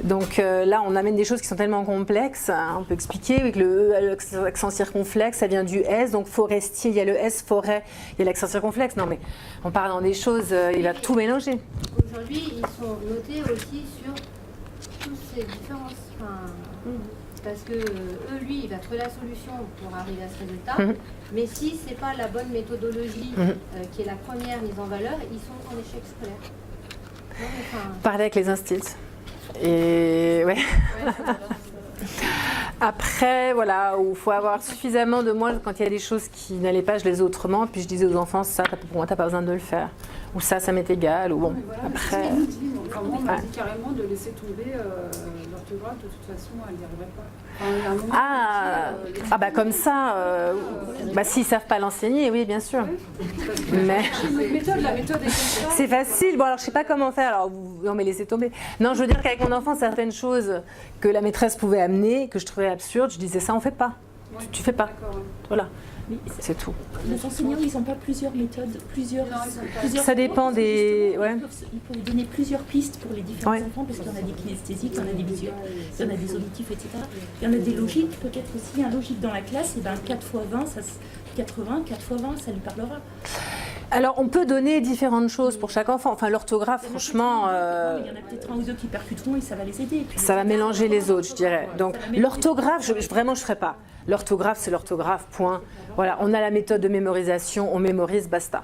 Donc là, on amène des choses qui sont tellement complexes. On peut expliquer que l'accent circonflexe, ça vient du S, donc forestier, il y a le S, forêt, il y a l'accent circonflexe. Non, mais on parle dans des choses, il va tout mélanger. Aujourd'hui, ils sont notés aussi sur toutes ces différences. Parce que lui, il va trouver la solution pour arriver à ce résultat. Mais si ce n'est pas la bonne méthodologie qui est la première mise en valeur, ils sont en échec scolaire. Parler avec les instituts. Et ouais. Après, voilà, il faut avoir suffisamment de moi quand il y a des choses qui n'allaient pas, je les ai autrement. Puis je disais aux enfants, ça, pour moi, t'as pas besoin de le faire. Ou ça m'est égal. Ou bon, voilà, après. On m'a dit carrément de laisser tomber l'orthographe, de toute façon, elle n'y arriverait pas. Enfin, comme ça, s'ils ne savent pas l'enseigner, oui, bien sûr. Mais la méthode est comme ça. C'est facile. Bon, alors je ne sais pas comment faire. Alors, non, mais laissez tomber. Non, je veux dire qu'avec mon enfant, certaines choses que la maîtresse pouvait amener, que je trouvais absurdes, je disais ça, on ne fait pas. Tu fais pas. Voilà. C'est tout. Les enseignants, ils n'ont pas plusieurs méthodes, plusieurs ça dépend des... Ils peuvent donner plusieurs pistes pour les différents enfants, parce qu'il y en a des kinesthésiques, il y en a des visuels, il y en a des auditifs, etc. Il y en a des logiques, peut-être aussi un logique dans la classe, et 4 x 20, 80, 4 x 20, ça lui parlera. Alors, on peut donner différentes choses pour chaque enfant. Enfin, l'orthographe, franchement... Il y en a peut-être un ou deux qui percuteront et ça va les aider. Ça va mélanger les autres, je dirais. Donc, l'orthographe, vraiment, je ne ferai pas. L'orthographe, c'est l'orthographe, point. Voilà, on a la méthode de mémorisation, on mémorise, basta.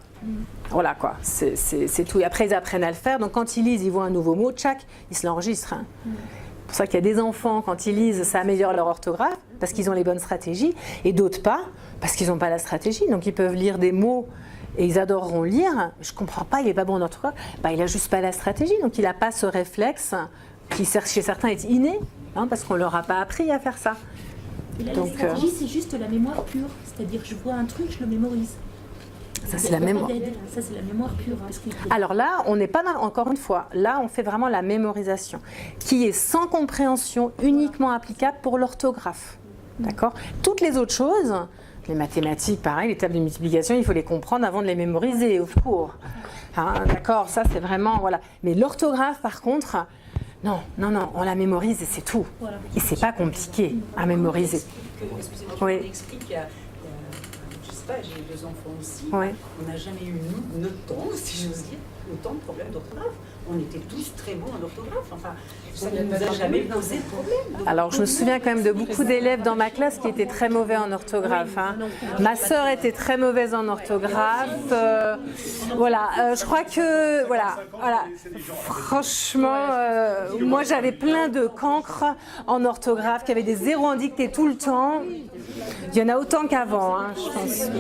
Voilà, quoi, c'est tout. Et après, ils apprennent à le faire. Donc, quand ils lisent, ils voient un nouveau mot, tchac, ils se l'enregistrent. Hein. C'est pour ça qu'il y a des enfants, quand ils lisent, ça améliore leur orthographe, parce qu'ils ont les bonnes stratégies, et d'autres pas, parce qu'ils n'ont pas la stratégie. Donc, ils peuvent lire des mots... Et ils adoreront lire. Je ne comprends pas, il n'est pas bon en orthographe. Il n'a juste pas la stratégie, donc il n'a pas ce réflexe qui, chez certains, est inné, parce qu'on ne leur a pas appris à faire ça. Et là, la stratégie, c'est juste la mémoire pure. C'est-à-dire, je vois un truc, je le mémorise. Ça, c'est la mémoire. Ça, c'est la mémoire pure. Alors là, on n'est pas encore une fois, là, on fait vraiment la mémorisation, qui est sans compréhension, uniquement applicable pour l'orthographe. D'accord ? Toutes les autres choses... Les mathématiques, pareil, les tables de multiplication, il faut les comprendre avant de les mémoriser au cours. D'accord, ça c'est vraiment, voilà. Mais l'orthographe, par contre, non, on la mémorise et c'est tout. Voilà. Et c'est pas compliqué à mémoriser. Excusez-moi, je vous explique, je sais pas, j'ai 2 enfants aussi, on n'a jamais eu, notre temps, si j'ose dire, autant de problèmes d'orthographe. on était tous très bons en orthographe. Enfin, ça ne nous a jamais posé de problème. Alors, je me souviens quand même de beaucoup d'élèves dans ma classe qui étaient très mauvais en orthographe. Hein. Ma sœur était très mauvaise en orthographe. Je crois que, voilà. Franchement, moi, j'avais plein de cancres en orthographe qui avaient des zéros en dictée tout le temps. Il y en a autant qu'avant, hein, je pense.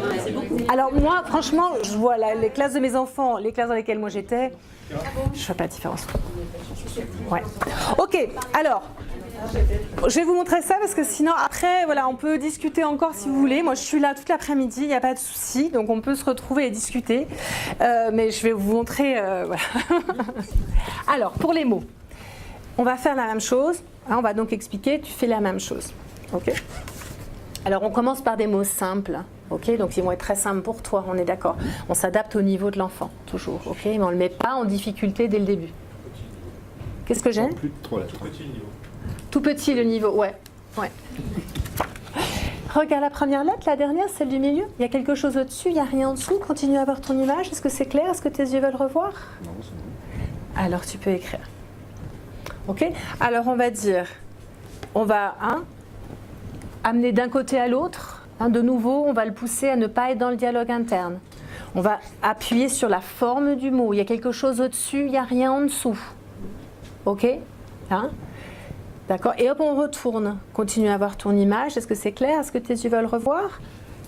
Alors, moi, franchement, je vois les classes de mes enfants, les classes dans lesquelles moi j'étais, je ne fais pas de différence. Ouais. Ok, alors, je vais vous montrer ça parce que sinon, après, voilà, on peut discuter encore si vous voulez. Moi, je suis là toute l'après-midi, il n'y a pas de souci, donc on peut se retrouver et discuter. Mais je vais vous montrer, voilà. Alors, pour les mots, on va faire la même chose. Hein, on va donc expliquer, tu fais la même chose. Ok ? Alors, on commence par des mots simples. Ok, donc ils vont être très simples pour toi, on est d'accord. On s'adapte au niveau de l'enfant, toujours. Ok, mais on ne le met pas en difficulté dès le début. Qu'est-ce que j'ai ? Plus de 3 lettres. Tout petit niveau. Tout petit le niveau, ouais. Regarde la première lettre, la dernière, celle du milieu. Il y a quelque chose au-dessus, il n'y a rien en dessous. Continue à voir ton image. Est-ce que c'est clair ? Est-ce que tes yeux veulent revoir ? Non, c'est bon. Alors tu peux écrire. Ok ? Alors on va dire, on va amener d'un côté à l'autre. De nouveau, on va le pousser à ne pas être dans le dialogue interne. On va appuyer sur la forme du mot. Il y a quelque chose au-dessus, il n'y a rien en dessous. Ok ? D'accord ? Et hop, on retourne. Continue à voir ton image. Est-ce que c'est clair ? Est-ce que tes yeux veulent revoir ?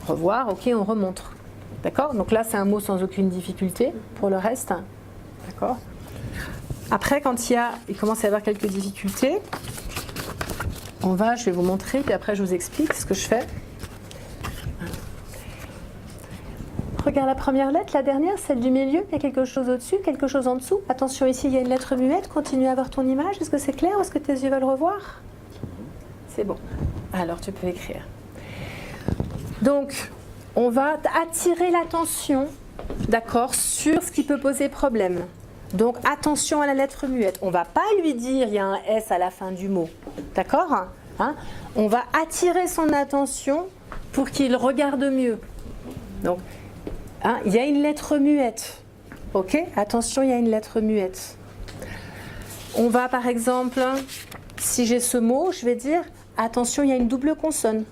Revoir, ok, on remontre. D'accord ? Donc là, c'est un mot sans aucune difficulté. Pour le reste, d'accord ? Après, quand il commence à y avoir quelques difficultés, je vais vous montrer, puis après je vous explique ce que je fais. Regarde la première lettre, la dernière, celle du milieu. Il y a quelque chose au-dessus, quelque chose en dessous. Attention, ici, il y a une lettre muette. Continue à voir ton image. Est-ce que c'est clair ? Est-ce que tes yeux veulent revoir ? C'est bon. Alors, tu peux écrire. Donc, on va attirer l'attention, d'accord, sur ce qui peut poser problème. Donc, attention à la lettre muette. On ne va pas lui dire il y a un S à la fin du mot. D'accord ? On va attirer son attention pour qu'il regarde mieux. Donc, il y a une lettre muette. Ok ? Attention, il y a une lettre muette. On va, par exemple, si j'ai ce mot, je vais dire attention, il y a une double consonne.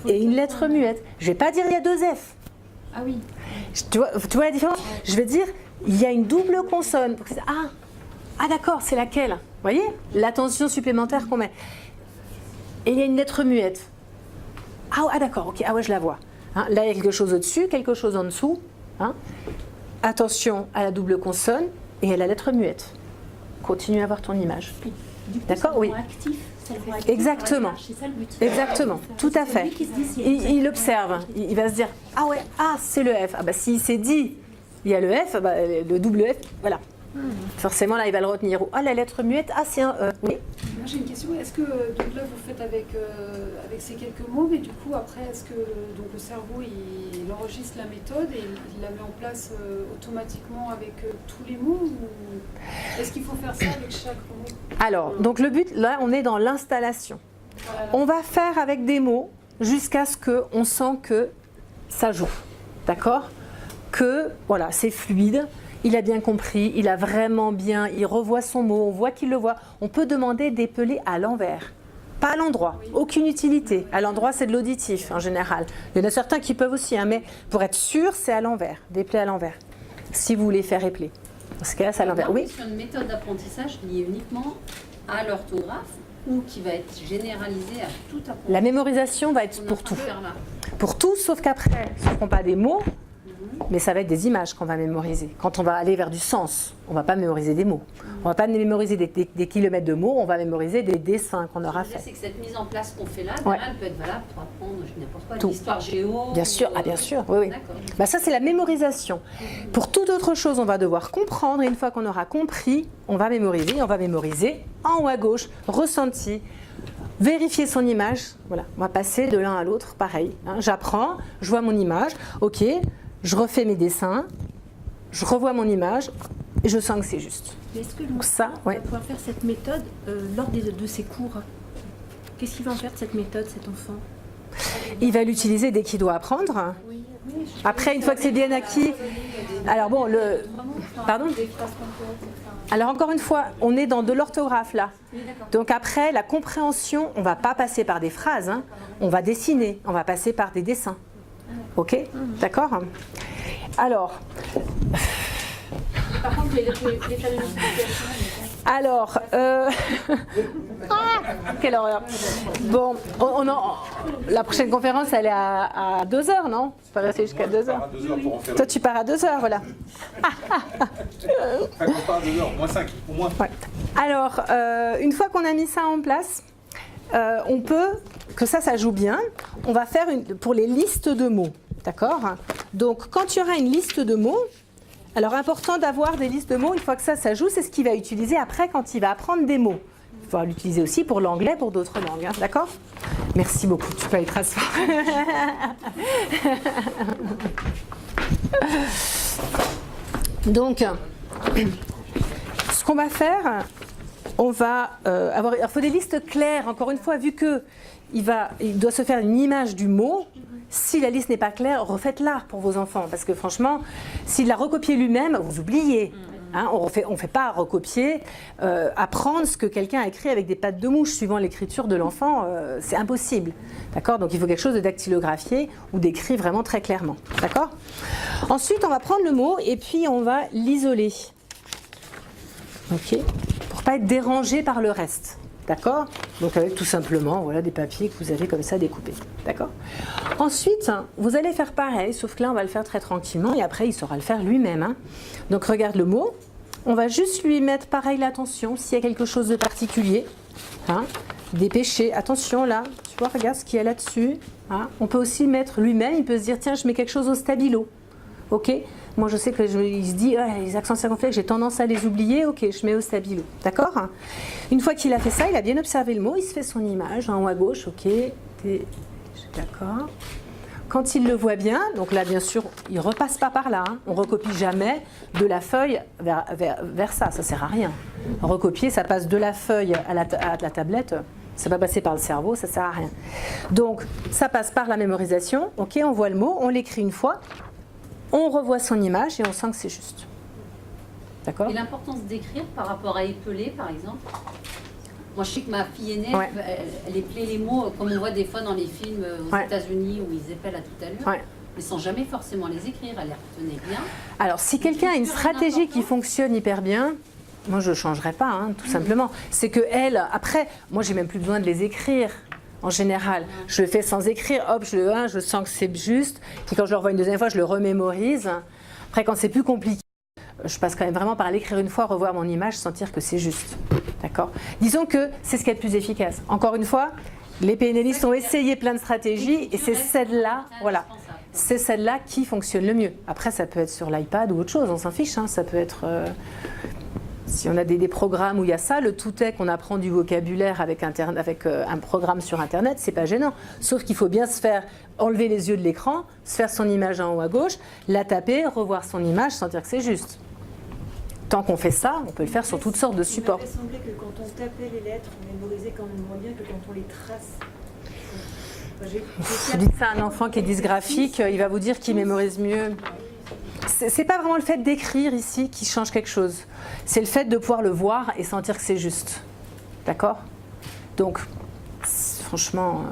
Et une lettre muette. Je ne vais pas dire il y a 2 F. Ah oui. Tu vois la différence ? Je vais dire il y a une double consonne. D'accord, c'est laquelle ? Vous voyez ? L'attention supplémentaire qu'on met. Et il y a une lettre muette. Ah d'accord, ok, je la vois. Là, il y a quelque chose au-dessus, quelque chose en dessous. Attention à la double consonne et à la lettre muette. Continue à voir ton image. D'accord ? Oui. Exactement. Exactement. Tout à fait. Il observe. Il va se dire c'est le F. S'il s'est dit il y a le F, le double F, voilà. Forcément, là, il va le retenir. La lettre muette, c'est un E. Oui. Moi, j'ai une question. Est-ce que donc là, vous faites avec ces quelques mots, mais du coup, après, est-ce que donc, le cerveau, il enregistre la méthode et il la met en place automatiquement avec tous les mots ou est-ce qu'il faut faire ça avec chaque mot ? Alors, donc le but, là, on est dans l'installation. Voilà. On va faire avec des mots jusqu'à ce qu'on sent que ça joue. D'accord ? Que, voilà, c'est fluide. Il a bien compris, il a vraiment bien, il revoit son mot, on voit qu'il le voit. On peut demander d'épeler à l'envers, pas à l'endroit, aucune utilité. À l'endroit, c'est de l'auditif en général. Il y en a certains qui peuvent aussi, mais pour être sûr, c'est à l'envers, d'épeler à l'envers. Si vous voulez faire épeler. Dans ce cas-là, c'est à l'envers. Oui. Sur une méthode d'apprentissage liée uniquement à l'orthographe ou qui va être généralisée à tout apprentissage. La mémorisation va être pour tout. Pour tout, sauf qu'après, ce ne seront pas des mots. Mais ça va être des images qu'on va mémoriser. Quand on va aller vers du sens, on ne va pas mémoriser des mots. On ne va pas mémoriser des kilomètres de mots, on va mémoriser des dessins qu'on aura fait. C'est que cette mise en place qu'on fait là, elle peut être valable pour apprendre n'importe quoi, tout. L'histoire géo. Bien sûr, bien sûr, oui. Ça, c'est la mémorisation. Pour toute autre chose, on va devoir comprendre. Et une fois qu'on aura compris, on va mémoriser. On va mémoriser en haut à gauche, ressenti, vérifier son image. Voilà, on va passer de l'un à l'autre, pareil. J'apprends, je vois mon image, ok. Je refais mes dessins, je revois mon image et je sens que c'est juste. Mais est-ce que l'enfant va pouvoir faire cette méthode lors de ses cours ? Qu'est-ce qu'il va en faire de cette méthode, cet enfant ? Il va l'utiliser dès qu'il doit apprendre. Oui. Après, une fois que c'est bien acquis, alors bon, pardon. Alors encore une fois, on est dans de l'orthographe là. Donc après, la compréhension, on ne va pas passer par des phrases, hein. On va dessiner, on va passer par des dessins. Ok? D'accord? Alors. Par contre, les fameux multiplications. Alors, quelle horreur. Bon, la prochaine conférence, elle est à 2h, non? Tu peux rester jusqu'à 2h. Toi, tu pars à 2h, voilà. On part à 2h, moins 5, au moins. Ouais. Alors, une fois qu'on a mis ça en place, on peut, que ça joue bien, on va faire pour les listes de mots, d'accord? Donc, quand tu auras une liste de mots, alors, important d'avoir des listes de mots, une fois que ça joue, c'est ce qu'il va utiliser après quand il va apprendre des mots. Il faudra l'utiliser aussi pour l'anglais, pour d'autres langues, hein, d'accord? Merci beaucoup, tu peux aller te rasseoir. Donc, ce qu'on va faire, on va avoir... Il faut des listes claires, encore une fois, vu qu'il doit se faire une image du mot. Si la liste n'est pas claire, refaites-la pour vos enfants. Parce que franchement, s'il l'a recopié lui-même, vous oubliez. Hein, on ne fait pas recopier, apprendre ce que quelqu'un a écrit avec des pattes de mouche, suivant l'écriture de l'enfant, c'est impossible. D'accord? Donc il faut quelque chose de dactylographié ou d'écrit vraiment très clairement. D'accord? Ensuite, on va prendre le mot et puis on va l'isoler. Ok? Pour ne pas être dérangé par le reste. D'accord? Donc avec tout simplement voilà, des papiers que vous avez comme ça découpés. D'accord? Ensuite, vous allez faire pareil, sauf que là on va le faire très tranquillement et après il saura le faire lui-même. Hein. Donc regarde le mot, on va juste lui mettre pareil l'attention s'il y a quelque chose de particulier. Hein. Dépêcher, attention là, tu vois, regarde ce qu'il y a là-dessus. Hein. On peut aussi mettre lui-même, il peut se dire tiens je mets quelque chose au stabilo. Ok? Moi, je sais qu'il se dit, les accents circonflexes, j'ai tendance à les oublier. Ok, je mets au stabilo. D'accord? Une fois qu'il a fait ça, il a bien observé le mot, il se fait son image en haut à gauche. Ok, d'accord. Quand il le voit bien, donc là, bien sûr, il ne repasse pas par là. Hein. On ne recopie jamais de la feuille vers ça. Ça ne sert à rien. Recopier, ça passe de la feuille à la tablette. Ça va passer par le cerveau, ça ne sert à rien. Donc, ça passe par la mémorisation. Ok, on voit le mot, on l'écrit une fois. On revoit son image et on sent que c'est juste. D'accord? Et l'importance d'écrire par rapport à épeler, par exemple. Moi, je sais que ma fille aînée, elle épelait les mots comme on voit des fois dans les films aux États-Unis où ils épellent à toute allure, mais sans jamais forcément les écrire. Elle les retenait bien. Alors, si quelqu'un a une stratégie qui fonctionne hyper bien, moi, je ne changerais pas, hein, tout simplement. C'est qu'elle, après, moi, j'ai même plus besoin de les écrire. En général, je le fais sans écrire, hop, je sens que c'est juste. Puis quand je le revois une deuxième fois, je le remémorise. Après, quand c'est plus compliqué, je passe quand même vraiment par l'écrire une fois, revoir mon image, sentir que c'est juste. D'accord? Disons que c'est ce qui est le plus efficace. Encore une fois, les PNListes ont essayé plein de stratégies et c'est celle-là, voilà, c'est celle-là qui fonctionne le mieux. Après, ça peut être sur l'iPad ou autre chose, on s'en fiche. Hein, ça peut être... Si on a des programmes où il y a ça, le tout est qu'on apprend du vocabulaire avec un programme sur Internet, c'est pas gênant. Sauf qu'il faut bien se faire enlever les yeux de l'écran, se faire son image en haut à gauche, la taper, revoir son image, sentir que c'est juste. Tant qu'on fait ça, on peut le faire sur toutes sortes de supports. Il m'a semblé que quand on tapait les lettres, on mémorisait quand même moins bien que quand on les trace. Vous dites ça à un enfant qui est dysgraphique, il va vous dire qu'il mémorise mieux. C'est pas vraiment le fait d'écrire ici qui change quelque chose. C'est le fait de pouvoir le voir et sentir que c'est juste. D'accord? Donc, franchement,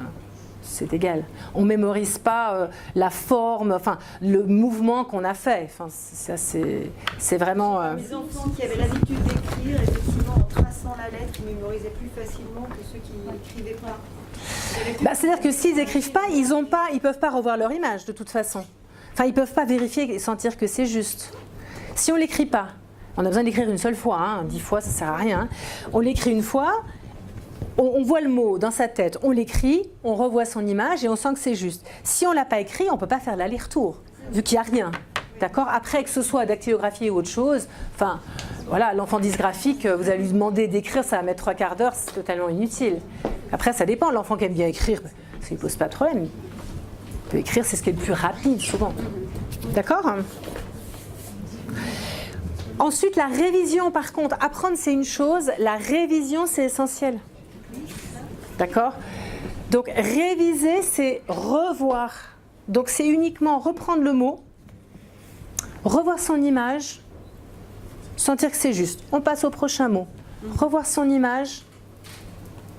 c'est égal. On ne mémorise pas la forme, enfin, le mouvement qu'on a fait. Enfin, ça, c'est vraiment... Les enfants qui avaient l'habitude d'écrire, effectivement, en traçant la lettre, ils mémorisaient plus facilement que ceux qui n'écrivaient pas. C'est-à-dire que s'ils n'écrivent pas, ils ne peuvent pas revoir leur image, de toute façon. Enfin, ils ne peuvent pas vérifier et sentir que c'est juste. Si on ne l'écrit pas, on a besoin d'écrire une seule fois, hein, 10 fois, ça ne sert à rien. Hein. On l'écrit une fois, on voit le mot dans sa tête, on l'écrit, on revoit son image et on sent que c'est juste. Si on ne l'a pas écrit, on ne peut pas faire l'aller-retour, vu qu'il n'y a rien. D'accord? Après, que ce soit dactylographié ou autre chose, enfin, voilà, l'enfant dysgraphique, vous allez lui demander d'écrire, ça va mettre 3 quarts d'heure, c'est totalement inutile. Après, ça dépend. L'enfant qui aime bien écrire, ça ne pose pas de problème. Il peut écrire, c'est ce qui est le plus rapide, souvent. D'accord? Ensuite, la révision, par contre, apprendre, c'est une chose. La révision, c'est essentiel. D'accord? Donc, réviser, c'est revoir Donc c'est uniquement reprendre le mot, revoir son image, sentir que c'est juste. On passe au prochain mot. Revoir son image,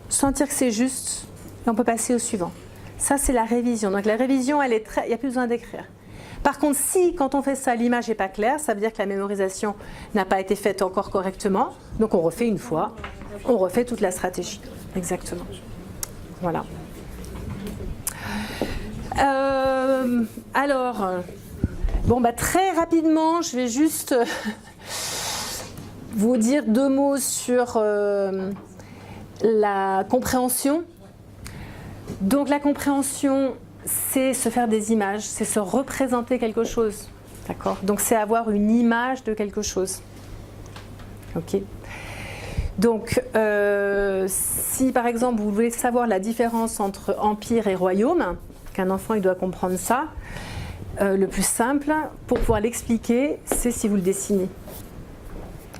sentir que c'est juste, et on peut passer au suivant. Ça, c'est la révision. Donc la révision, il n'y a plus besoin d'écrire. Par contre, si, quand on fait ça, l'image n'est pas claire, ça veut dire que la mémorisation n'a pas été faite encore correctement. Donc on refait une fois, on refait toute la stratégie. Exactement. Voilà. Alors, bon, très rapidement, je vais juste vous dire 2 mots sur la compréhension. Donc la compréhension, c'est se faire des images, c'est se représenter quelque chose. D'accord ? Donc c'est avoir une image de quelque chose. Ok ? Donc, si par exemple vous voulez savoir la différence entre empire et royaume, qu'un enfant il doit comprendre ça, le plus simple pour pouvoir l'expliquer, c'est si vous le dessinez.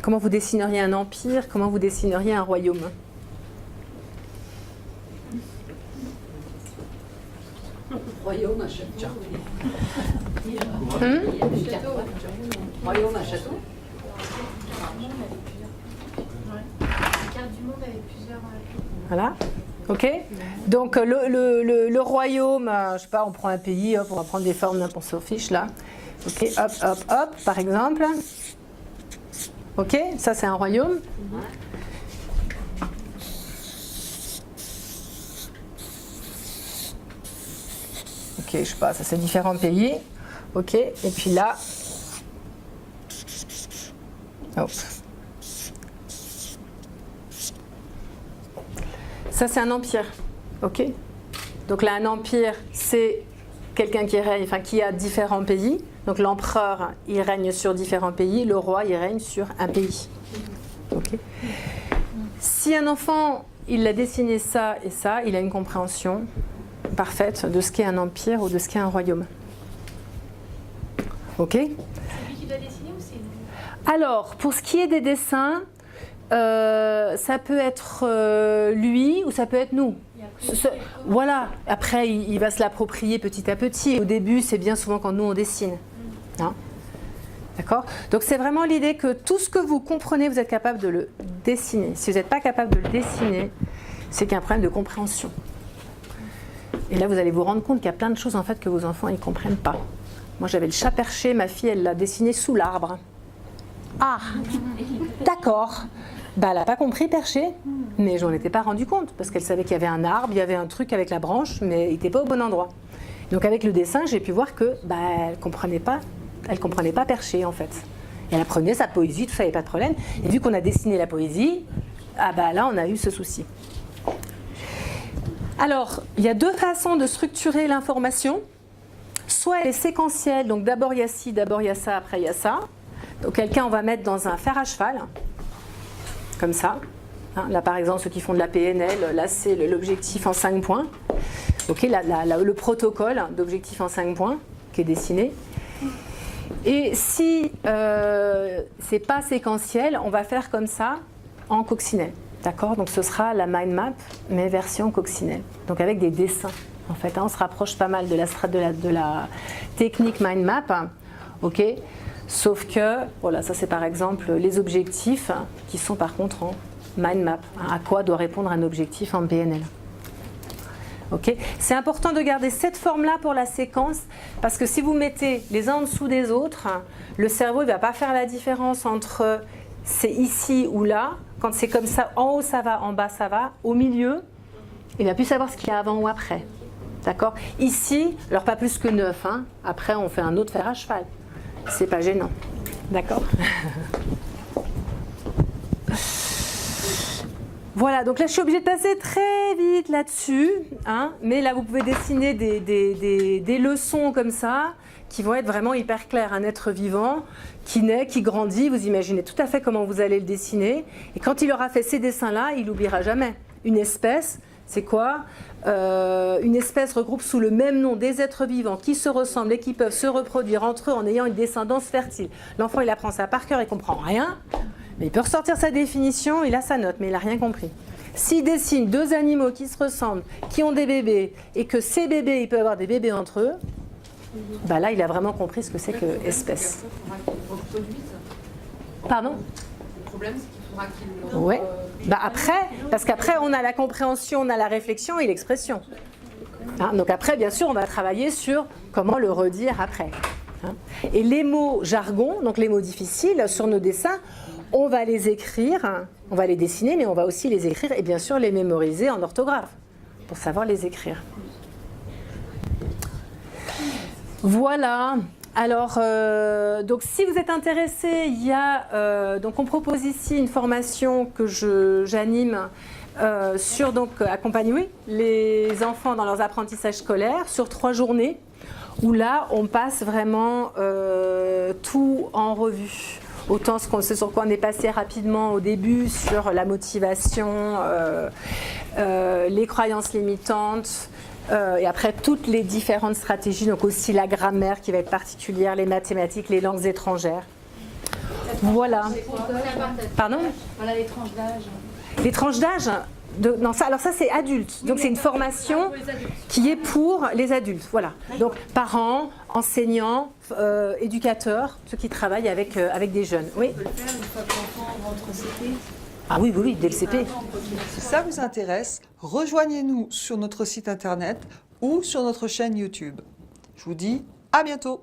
Comment vous dessineriez un empire, comment vous dessineriez un royaume ? Royaume à château. Royaume à château. Voilà, ok. Donc le royaume, je sais pas, on prend un pays, hop, on va prendre des formes, on s'en fiche là. Ok, hop, hop, hop, par exemple. Ok, ça c'est un royaume. Ok, je sais pas, ça c'est différents pays. Ok, et puis là, hop. Ça, c'est un empire, ok ? Donc là, un empire, c'est quelqu'un qui règne, qui a différents pays. Donc l'empereur, il règne sur différents pays. Le roi, il règne sur un pays. Ok ? Si un enfant, il a dessiné ça et ça, il a une compréhension parfaite de ce qu'est un empire ou de ce qu'est un royaume. Ok ? C'est lui qui doit dessiner ou c'est nous ? Alors, pour ce qui est des dessins, ça peut être lui ou ça peut être nous. Voilà. Après, il va se l'approprier petit à petit. Au début, c'est bien souvent quand nous on dessine. Hein ? D'accord ? Donc c'est vraiment l'idée que tout ce que vous comprenez, vous êtes capable de le dessiner. Si vous n'êtes pas capable de le dessiner, c'est qu'il y a un problème de compréhension. Et là, vous allez vous rendre compte qu'il y a plein de choses en fait que vos enfants ne comprennent pas. Moi, j'avais le chat perché. Ma fille, elle l'a dessiné sous l'arbre. Ah, d'accord. Elle n'a pas compris perché, mais je n'en étais pas rendu compte parce qu'elle savait qu'il y avait un arbre, il y avait un truc avec la branche, mais il n'était pas au bon endroit. Donc avec le dessin, j'ai pu voir que elle comprenait pas perché en fait. Et elle apprenait sa poésie, tout ça, il n'y avait pas de problème. Et vu qu'on a dessiné la poésie, là on a eu ce souci. Alors, il y a 2 façons de structurer l'information. Soit elle est séquentielle, donc d'abord il y a ci, d'abord il y a ça, après il y a ça. Donc quelqu'un on va mettre dans un fer à cheval, comme ça. Là par exemple ceux qui font de la PNL, là c'est l'objectif en 5 points. Ok, le protocole d'objectif en 5 points qui est dessiné. Et si c'est pas séquentiel, on va faire comme ça en coccinelle. D'accord ? Donc ce sera la mind map, mais version coccinelle. Donc avec des dessins. En fait, on se rapproche pas mal de la technique mind map. Ok ? Sauf que, voilà, ça c'est par exemple les objectifs qui sont par contre en mind map. À quoi doit répondre un objectif en PNL. Ok ? C'est important de garder cette forme-là pour la séquence parce que si vous mettez les uns en dessous des autres, le cerveau ne va pas faire la différence entre c'est ici ou là. Quand c'est comme ça, en haut ça va, en bas ça va, au milieu, il va plus savoir ce qu'il y a avant ou après. D'accord ? Ici, alors pas plus que 9, hein. Après on fait un autre fer à cheval. C'est pas gênant. D'accord ? Voilà, donc là je suis obligée de passer très vite là-dessus, hein, mais là vous pouvez dessiner des leçons comme ça qui vont être vraiment hyper claires. Un être vivant qui naît, qui grandit, vous imaginez tout à fait comment vous allez le dessiner. Et quand il aura fait ces dessins-là, il n'oubliera jamais. Une espèce, c'est quoi ? Une espèce regroupe sous le même nom des êtres vivants qui se ressemblent et qui peuvent se reproduire entre eux en ayant une descendance fertile. L'enfant, il apprend ça par cœur, il ne comprend rien. Mais il peut ressortir sa définition, il a sa note, mais il n'a rien compris. S'il dessine 2 animaux qui se ressemblent, qui ont des bébés, et que ces bébés, ils peuvent avoir des bébés entre eux, Bah là, il a vraiment compris ce que c'est que espèce. Pardon ? Le problème, c'est qu'il faudra qu'il le... Ouais. Bah après, parce qu'après, on a la compréhension, on a la réflexion et l'expression. Hein, donc après, bien sûr, on va travailler sur comment le redire après. Hein. Et les mots jargon, donc les mots difficiles, sur nos dessins, on va les écrire, on va les dessiner, mais on va aussi les écrire et bien sûr les mémoriser en orthographe, pour savoir les écrire. Voilà. Alors, donc si vous êtes intéressé, il y a, donc on propose ici une formation que j'anime sur donc accompagner les enfants dans leurs apprentissages scolaires sur 3 journées, où là on passe vraiment tout en revue. Autant ce sur quoi on est passé rapidement au début sur la motivation, les croyances limitantes. Et après, toutes les différentes stratégies, donc aussi la grammaire qui va être particulière, les mathématiques, les langues étrangères. Voilà. Pardon ? Voilà les tranches d'âge. Les tranches d'âge non, ça, alors ça c'est adulte. Donc c'est une formation qui est pour les adultes. Voilà. Donc parents, enseignants, éducateurs, ceux qui travaillent avec des jeunes. Oui. On peut le faire une fois que l'enfant rentre au CP. Ah oui, dès le CP. Si ça vous intéresse, rejoignez-nous sur notre site internet ou sur notre chaîne YouTube. Je vous dis à bientôt.